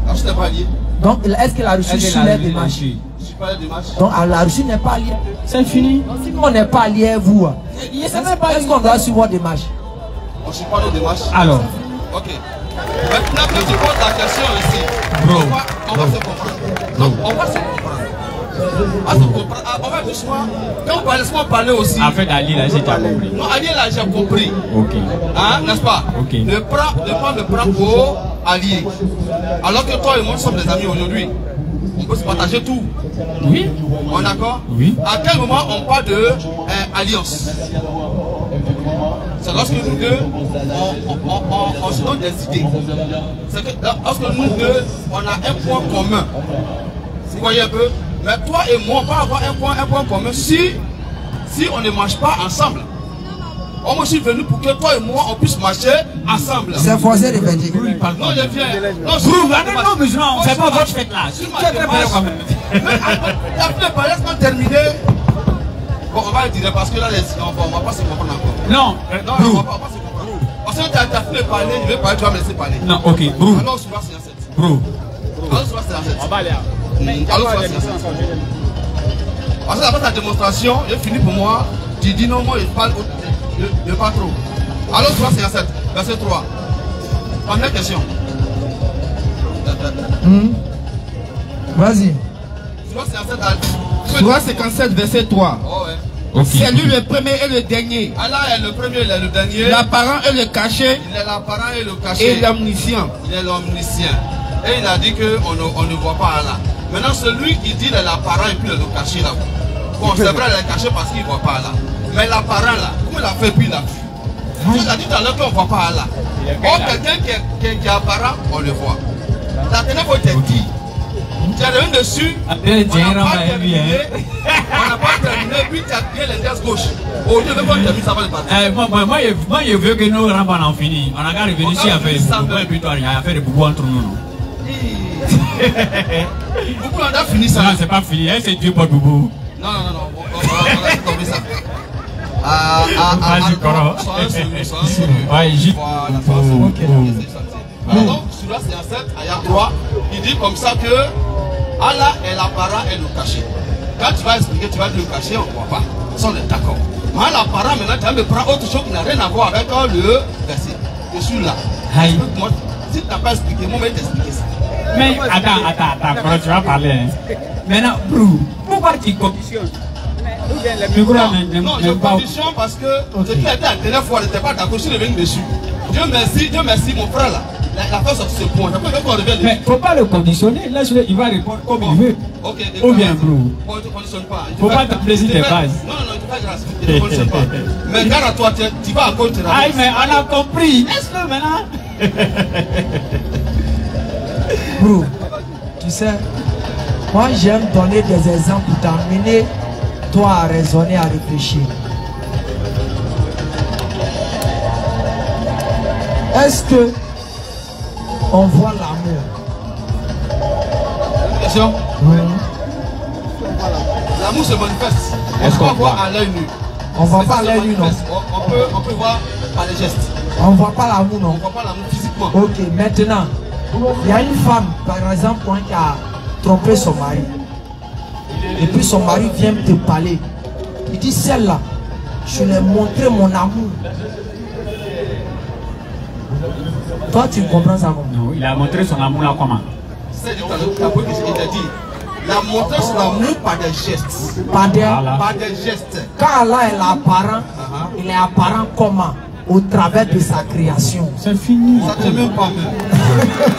La Russie n'est pas alliée. Donc, est-ce que la Russie suit les démarches? Donc, la Russie n'est pas alliée. C'est fini. Si on n'est pas allié à vous, est-ce qu'on doit suivre des démarches? On ne suit pas nos démarches. Alors. Ok. Maintenant que tu poses la question ici, on va se comprendre. Donc, on va se comprendre. On va doucement. Quand on parle, laisse-moi parler aussi. Afin d'Ali, là, j'ai compris. Non, Ali, là, j'ai compris. Ok. Hein, n'est-ce pas? Ok. Ne prends le prend pour allié. Alors que toi et moi sommes des amis aujourd'hui. On peut se partager tout. Oui. On est d'accord? Oui. À quel moment on parle de alliance? C'est lorsque nous deux, on se donne des idées. C'est que lorsque nous deux, on a un point commun. Vous voyez un peu? Mais toi et moi, on va avoir un point commun si on ne mange pas ensemble. Oh, moi je suis venu pour que toi et moi on puisse marcher ensemble. C'est forcé de venir. Non, je viens. Non, non, musulman, on fait pas votre fête là. Tu as fait parler, laisse-moi terminer. Bon, on va le dire parce que là, on va pas se comprendre encore. Non, non, on va pas se comprendre. Parce que tu as fait parler, je vais parler, tu vas me laisser parler. Non, ok, bro. Alors, sur la séance 7. Bro. Alors, sur la séance 7. On va aller à. Alors, sur la séance 7. Parce que après ta démonstration, j'ai fini pour moi. Tu dis non, moi, je parle pas trop. Alors, sur la séance 7, verset 3. Première question. Vas-y. Surah 57, verset 3. Oh, ouais. Okay. C'est lui le premier et le dernier. Allah est le premier, il est le dernier. L'apparent et le caché. Il est l'apparent et le caché. Et l'omniscient. Il est l'omniscient. Et il a dit qu'on ne voit pas Allah. Maintenant, celui qui dit il est l'apparent et puis il est le caché là. Bon, c'est vrai, il est caché parce qu'il ne voit pas Allah. Mais l'apparent là, comment il a fait puis il a vu? Tu as dit tout à l'heure qu'on ne voit pas Allah. Or, quelqu'un qui est apparent, on le voit. La dernière fois, il t'a dit. Tu as revenu dessus, on n'a pas terminé, puis tu as pris l'index gauche. Au lieu de voir terminer, ça va le partir. Moi, je veux que nous en fini. On a qu'à revenir ici à faire des boubous et puis toi, il y a à faire des boubous entre nous. Boubou, on a fini ça. Non, c'est pas fini, c'est Dieu pour boubou. Non, on a tombé ça. Vas-y, Coro. Ouais, j'y. Donc, sur la séance 7, ayat 3, il dit comme ça que Allah est l'apparent et le caché. Quand tu vas expliquer, tu vas dire le caché, on ne voit pas. Ça, on est d'accord. Mais l'apparent, maintenant, tu vas me prendre autre chose qui n'a rien à voir avec le verset. Je suis là. Explique-moi. Si tu n'as pas expliqué, moi, je vais t'expliquer ça. Mais attends, tu vas parler. Maintenant, pourquoi tu conditionnes? Non, je conditionne parce que ce qui a été la dernière fois, je n'étais pas d'accord, je suis revenu dessus. Dieu merci, mon frère là. La fois sur ce point. Mais il ne faut pas le conditionner. Laisse-le, il va répondre comme il veut. Okay, ou bien, bro. Bon, il ne te conditionne pas. Il ne faut pas te plaisir des bases. Non, il te fait grâce. Il ne te conditionne pas. Mais regarde à toi, tu vas à côté. Aïe, mais on a compris. Laisse-le maintenant. Bro, tu sais, moi j'aime donner des exemples pour t'amener, toi, à raisonner, à réfléchir. Est-ce que on voit l'amour? Question. L'amour se manifeste. Est-ce qu'on voit à l'œil nu? On ne voit pas à l'œil nu, non. On peut voir par les gestes. On ne voit pas l'amour, non. On ne voit pas l'amour physiquement. Ok, maintenant, il y a une femme, par exemple, qui a trompé son mari. Et puis son mari vient te parler. Il dit, celle-là, je lui ai montré mon amour. Toi, tu comprends ça comment? Non, il a montré son amour là comment? C'est ce qu'il t'a dit. Il a montré son amour par des gestes. Par des gestes. Quand Allah est apparent, il est apparent comment? Au travers de sa création. C'est fini. Ça ne tient même pas.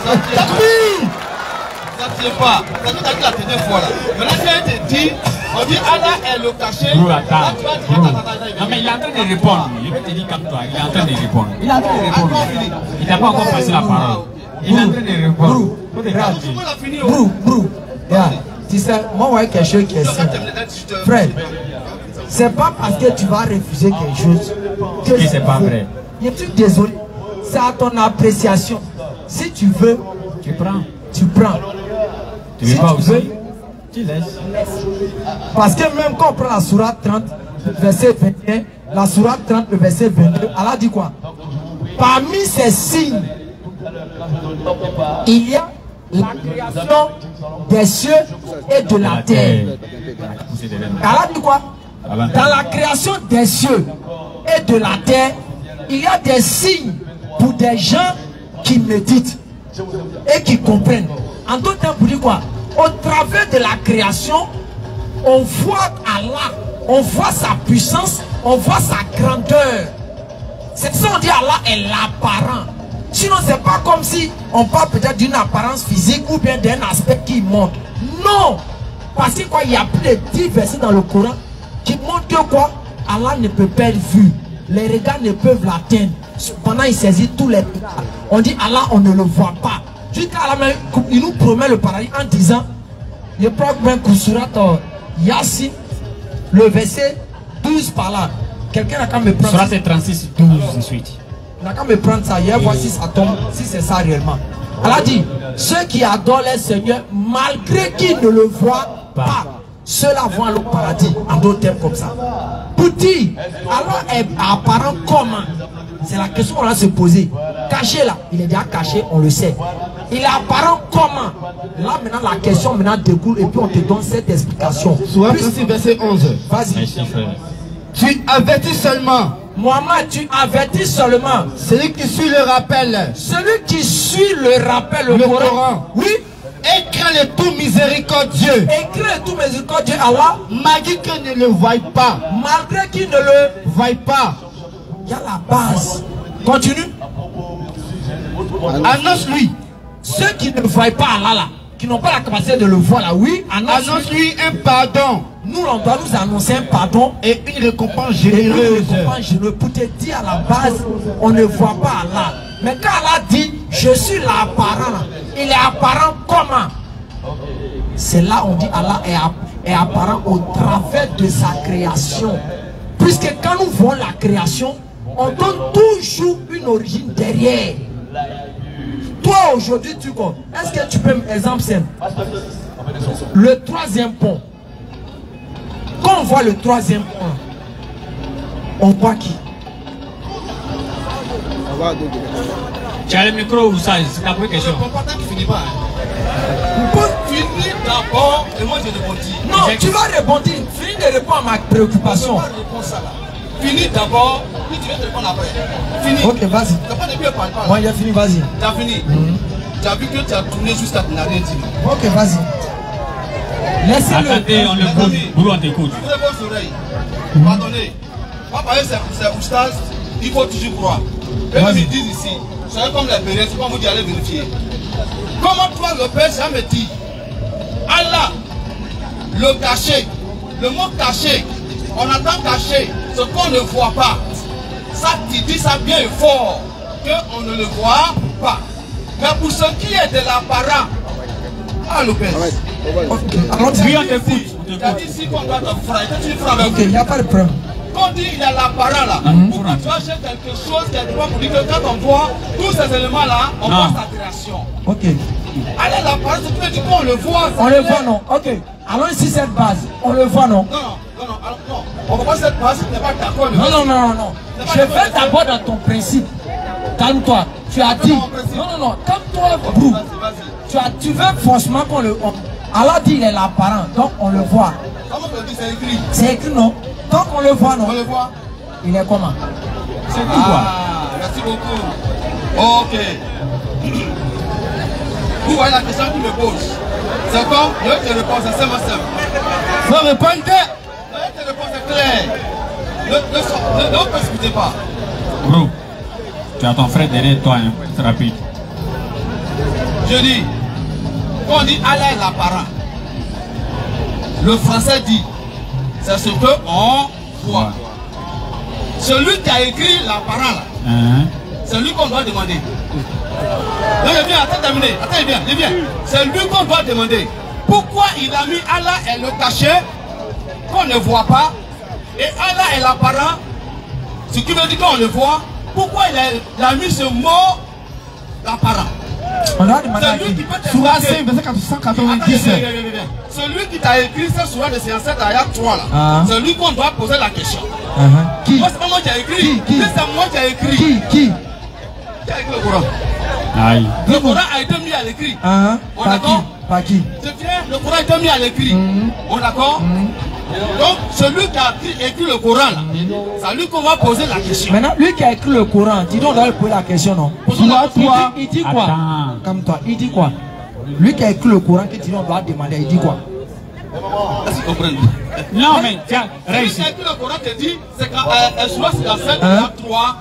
Ça ne tient pas. Ça ne tient pas la dernière fois là. Maintenant, quand il te dit, on dit Allah est le caché. Non, mais il est en train de répondre. Je vais te dire comme toi. Il est en train de répondre. Il est en train de répondre. Il n'a pas encore passé la parole. Il est en train de répondre. Brou. Tu sais, moi, ouais, quelque chose qui est simple. Frère, c'est pas parce que tu vas refuser quelque chose que c'est pas vrai. Je suis désolé. C'est à ton appréciation. Si tu veux, tu prends. Tu prends. Tu veux pas aussi? Tu laisses. Parce que même quand on prend la sourate 30, verset 21, la sourate 30, le verset 22, Allah dit quoi? Parmi ces signes, il y a la création des cieux et de la terre. Allah dit quoi? Dans la création des cieux et de la terre, il y a des signes pour des gens qui méditent et qui comprennent. En d'autres termes, pour dire quoi? Au travers de la création, on voit Allah, on voit sa puissance, on voit sa grandeur. C'est ça, on dit Allah est l'apparent. Sinon, c'est pas comme si on parle peut-être d'une apparence physique ou bien d'un aspect qui montre. Non! Parce que quoi, il y a plus de 10 versets dans le Coran qui montrent que quoi? Allah ne peut pas être vu. Les regards ne peuvent l'atteindre. Cependant, il saisit tous les regards. On dit Allah, on ne le voit pas. Jusqu'à la main, il nous promet le paradis en disant, je prends même Surat Yassine, le verset 12 par là. Quelqu'un n'a qu'à me prendre. Ça, c'est 36, 12 de suite. Il n'a qu'à me prendre ça hier, voir si ça tombe, si c'est ça réellement. Elle a dit, ceux qui adorent le Seigneur, malgré qu'ils ne le voient pas, ceux-là vont aller au paradis, en d'autres termes comme ça. Pour dire, alors est apparent comment? C'est la question qu'on va se poser. Caché là, il est déjà caché, on le sait. Il est apparent comment? Là maintenant la question maintenant découle et puis on te donne cette explication. Soit verset 11. Vas-y. Tu avertis seulement. Mohamed, tu avertis seulement. Celui qui suit le rappel. Celui qui suit le rappel, le Coran. Oui. Écris le tout miséricordieux. Écris le tout miséricordieux Allah. Malgré qu'il ne le voie pas. Malgré qu'il ne le voie pas. Il y a la base. Continue. Annonce-lui. Ceux qui ne voient pas Allah là, qui n'ont pas la capacité de le voir là, oui, annonce-lui un pardon. Nous, on doit nous annoncer un pardon et une récompense généreuse. Pour te dire à la base, on ne voit pas Allah. Mais quand Allah dit, je suis l'apparent, il est apparent comment? C'est là on dit Allah est apparent au travers de sa création. Puisque quand nous voyons la création, on donne toujours une origine derrière. Toi aujourd'hui, tu connais. Est-ce que tu peux me exemple simple? Le troisième pont. Quand on voit le troisième pont, on voit qui? Tu as le micro ou ça? C'est ta première question. Tu finis pas. Finis d'abord et moi je rebondis. Non, tu vas rebondir. Finis de répondre à ma préoccupation. Finis d'abord, puis tu vas te répondre après. Fini. Ok, vas-y. Moi, j'ai fini, vas-y. Tu as fini. Tu as vu que tu as tourné jusqu'à tu n'as rien dit. Ok, vas-y. Laissez-le. Attendez, on l'écoute. Vous, on t'écoute. Ouvrez vos oreilles. Pardonnez. Moi, par exemple, c'est oustage, il faut toujours croire. Et comme ils disent ici, c'est comme les périodes, c'est pas vous dire aller vérifier. Comment toi, le Père, ça me dit, Allah, le caché, le mot caché, on entend caché, ce qu'on ne voit pas. Ça, tu dis ça bien fort, qu'on ne le voit pas. Mais pour ce qui est de l'apparent, ah, le Père. Oui, on t'écoute. Tu as dit ici qu'on doit te frapper, tu frappes avec ok, il n'y a pas de problème. Quand on dit il y a l'apparent là, pourquoi tu achètes quelque chose qui est droit pour dire que quand on voit tous ces éléments là, on voit sa création. Ok. Allez, l'apparent, c'est que tu peux dire qu'on le voit. On le voit, non? Ok. Allons ici cette base. On le voit, non? Non. On ne voit pas cette base, tu n'es pas d'accord. Non. Je vais d'abord dans ton principe. Calme-toi. Tu as dit. Non. Calme-toi, Brou. Tu veux forcément qu'on le. Allah dit il est l'apparent, donc on le voit. Comment tu dis, c'est écrit? C'est écrit, non? Donc on le voit, non? On le voit. Il est comment? C'est écrit quoi? Merci beaucoup. Ok. Vous voyez la question qu'il me pose. C'est comme, je te réponds, c'est simple. Faut répondre. Je te réponds, c'est clair. Ne précipitez pas. Bro, tu as ton frère derrière toi, hein. C'est rapide. Je dis, quand on dit Allah est l'apparent, le français dit, c'est ce qu'on voit. Celui qui a écrit l'apparent là, c'est lui qu'on doit demander. Non, il vient, attends, terminé. Attends, il vient. C'est lui qu'on doit demander. Pourquoi il a mis Allah est le caché, qu'on ne voit pas, et Allah est l'apparent, ce qui veut dire qu'on le voit. Pourquoi il a mis ce mot l'apparent? On a demandé à qui? Sourate 5, verset 490. Celui qui t'a écrit cette sourate de 57 ayat 3 là, c'est lui qu'on doit poser la question. Qui? Moi, c'est pas moi qui ai écrit. C'est moi qui ai écrit. Qui a écrit le Coran? Aïe. Le Coran a été mis à l'écrit. On est d'accord? Par qui? C'est bien, le Coran a été mis à l'écrit. On est d'accord? Donc, celui qui a écrit le Coran là, c'est lui qu'on va poser la question. Maintenant, lui qui a écrit le Coran, dis donc, on doit lui poser la question, non? Il dit quoi? Comme toi, il dit quoi? Lui qui a écrit le Coran, qui dit on doit demander, il dit quoi? Est-ce que vous comprenez? Non, mais tiens, réussis. Ce que le Coran te dit, c'est qu'à soit 3,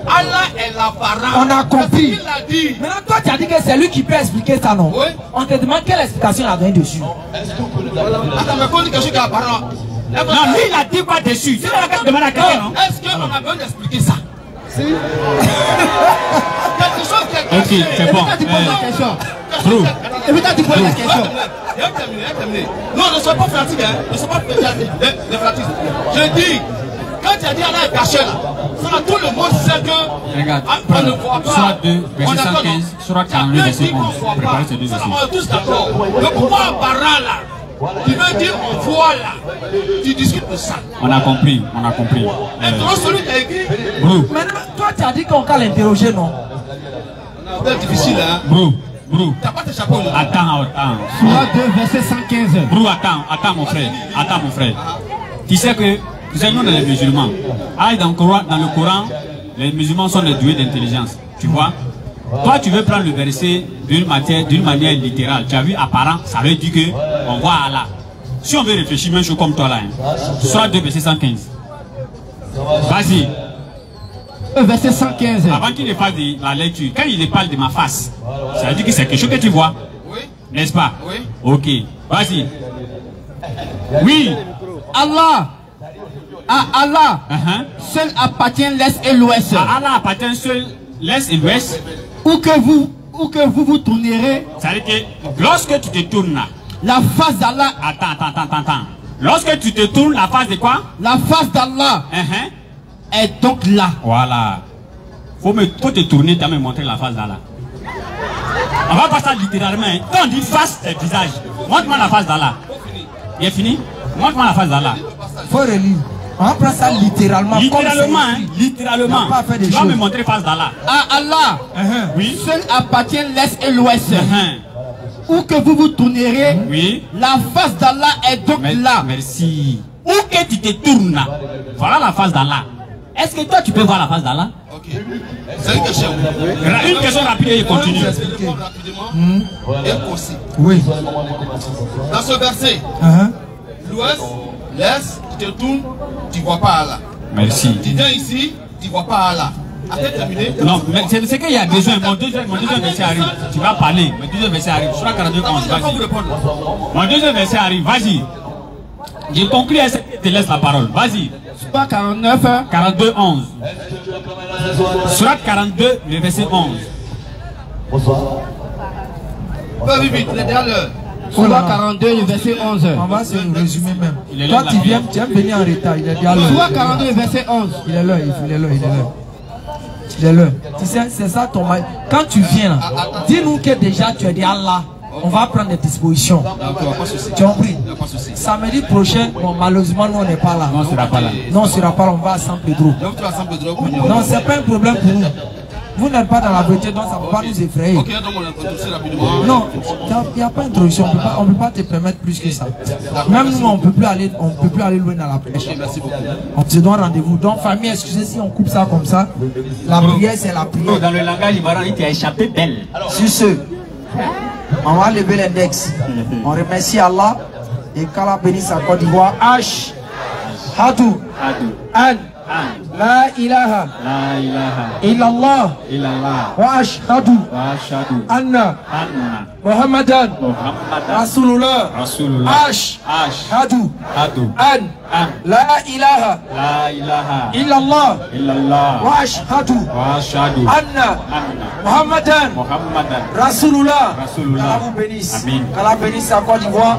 Allah est l'apparent. On a compris. Il a dit. Maintenant, toi, tu as dit que c'est lui qui peut expliquer ça, non? Oui. On te demande quelle explication il a donné dessus. Attends, mais quand on dit quelque chose qui est apparent. Non, lui, il a dit quoi dessus? C'est la question de la question, non? Est-ce qu'on a besoin d'expliquer ça? Si. Quelque chose qui est caché. Ok, c'est bon. Tu poses la question. True. Et puis tu poses la question. Terminé. Non, ne sois pas fanatique, hein. Ne sois pas fanatique. Je dis, Quand tu as dit Allah est caché là, ça, tout le monde sait que. Regarde, on ne voit pas. Surat 2, verset 115, Surat 42, verset 11. Préparez ces deux versets. On est tous d'accord. Mais pourquoi Bara là, tu veux dire on voit là, tu discutes de ça. On a compris, on a compris. Maintenant, celui qui a écrit. Bro. Maintenant, toi, tu as dit qu'on va l'interroger, non? C'est difficile, hein. Bro. T'as pas tes chapeaux là. Attends. Surat 2, verset 115. Bro, attends mon frère. Tu sais que nous, les musulmans, dans le Coran, les musulmans sont des doués d'intelligence. Tu vois? Toi, tu veux prendre le verset d'une manière littérale. Tu as vu apparent, ça veut dire que on voit Allah. Si on veut réfléchir, même chose comme toi là. Surat 2, verset 115. Vas-y. Verset 115. Avant qu'il ne fasse la lecture, quand il parle de ma face, ça veut dire que c'est quelque chose que tu vois. Oui. N'est-ce pas? Oui. Ok. Vas-y. Oui. Allah. À Allah. Seul appartient l'Est et l'Ouest. À Allah appartient seul l'Est et l'Ouest. Où que vous tournerez. Ça veut dire que lorsque tu te tournes là. La face d'Allah. Attends. Lorsque tu te tournes, la face de quoi? La face d'Allah. Est donc là. Voilà. Faut te tourner, tu vas me montrer la face d'Allah. On va pas ça littéralement. Quand on dit face, c'est visage. Montre-moi la face d'Allah. Il est fini? Montre-moi la face d'Allah. Faut relire. On va prendre ça littéralement. Littéralement. Tu vas me montrer la face d'Allah. À Allah. Oui. Seul appartient l'Est et l'Ouest. Où que vous tournerez. Oui. La face d'Allah est donc là. Merci. Où que tu te tournes là. Voilà la face d'Allah. Est-ce que toi tu peux voir la face d'Allah? Ok. C'est une question. Une question rapide et continue. Rapidement et concis. Oui. Dans ce verset, l'ouest, l'est, tu te tournes, tu ne vois pas Allah. Merci. Tu viens ici, tu ne vois pas Allah. A-t-elle terminé? Non, mais c'est qu'il y a besoin. Mon deuxième verset arrive. Tu vas parler. Mon deuxième verset arrive. Surat 42, 11. Vas-y. Mon deuxième verset arrive. Vas-y. J'ai conclu à ce que te laisse la parole. Vas-y. Surat 49. 42, 11. Surat 42, le verset 11. Vite, il est déjà l'heure. Surat 42, le verset 11. On va se résumer même. Il est Toi, là, tu viens venir en retard. Il est déjà l'heure. Surat 42, verset 11. Il est là. Tu sais, c'est ça ton mal. Quand tu viens là, dis-nous que déjà tu es déjà là. On va prendre des dispositions. D'accord, pas de souci. Tu as compris? Samedi prochain, bon, malheureusement, nous on n'est pas là. Non, on ne sera pas là. Non, on ne sera pas là, on va à San Pedro. Donc tu vas à San Pedro. Non, ce n'est pas un problème pour nous. Vous n'êtes pas dans la vérité, donc ça ne peut pas nous effrayer. Ok, donc on introduit rapidement. Non, il n'y a pas d'introduction, on ne peut pas te permettre plus que ça. Même nous, on ne peut plus aller loin dans la prière. Merci beaucoup. On se donne rendez-vous. Donc, famille, excusez si on coupe ça comme ça. La prière, c'est la prière. Dans le langage ivoirien, il t'a échappé belle. Sur ce, on va lever l'index. On remercie Allah et qu'Allah bénisse sa Côte d'Ivoire. H. Hadou. An. La ilaha illallah wa ashhadu anna Muhammadan Rasulullah. Ashhadu an la ilaha illallah wa ashhadu anna Muhammadan Rasulullah. Allah vous bénisse. Allah bénisse sa Côte d'Ivoire.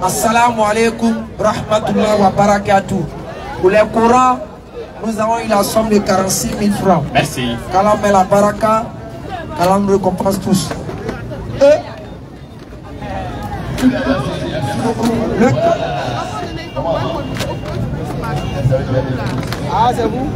Assalamu alaikum rahmatullah wa barakatuh. Pour les Corans, nous avons eu la somme de 46 000 francs. Merci. Qu'Allah met la baraka, qu'Allah nous récompense tous. Et ah, c'est vous?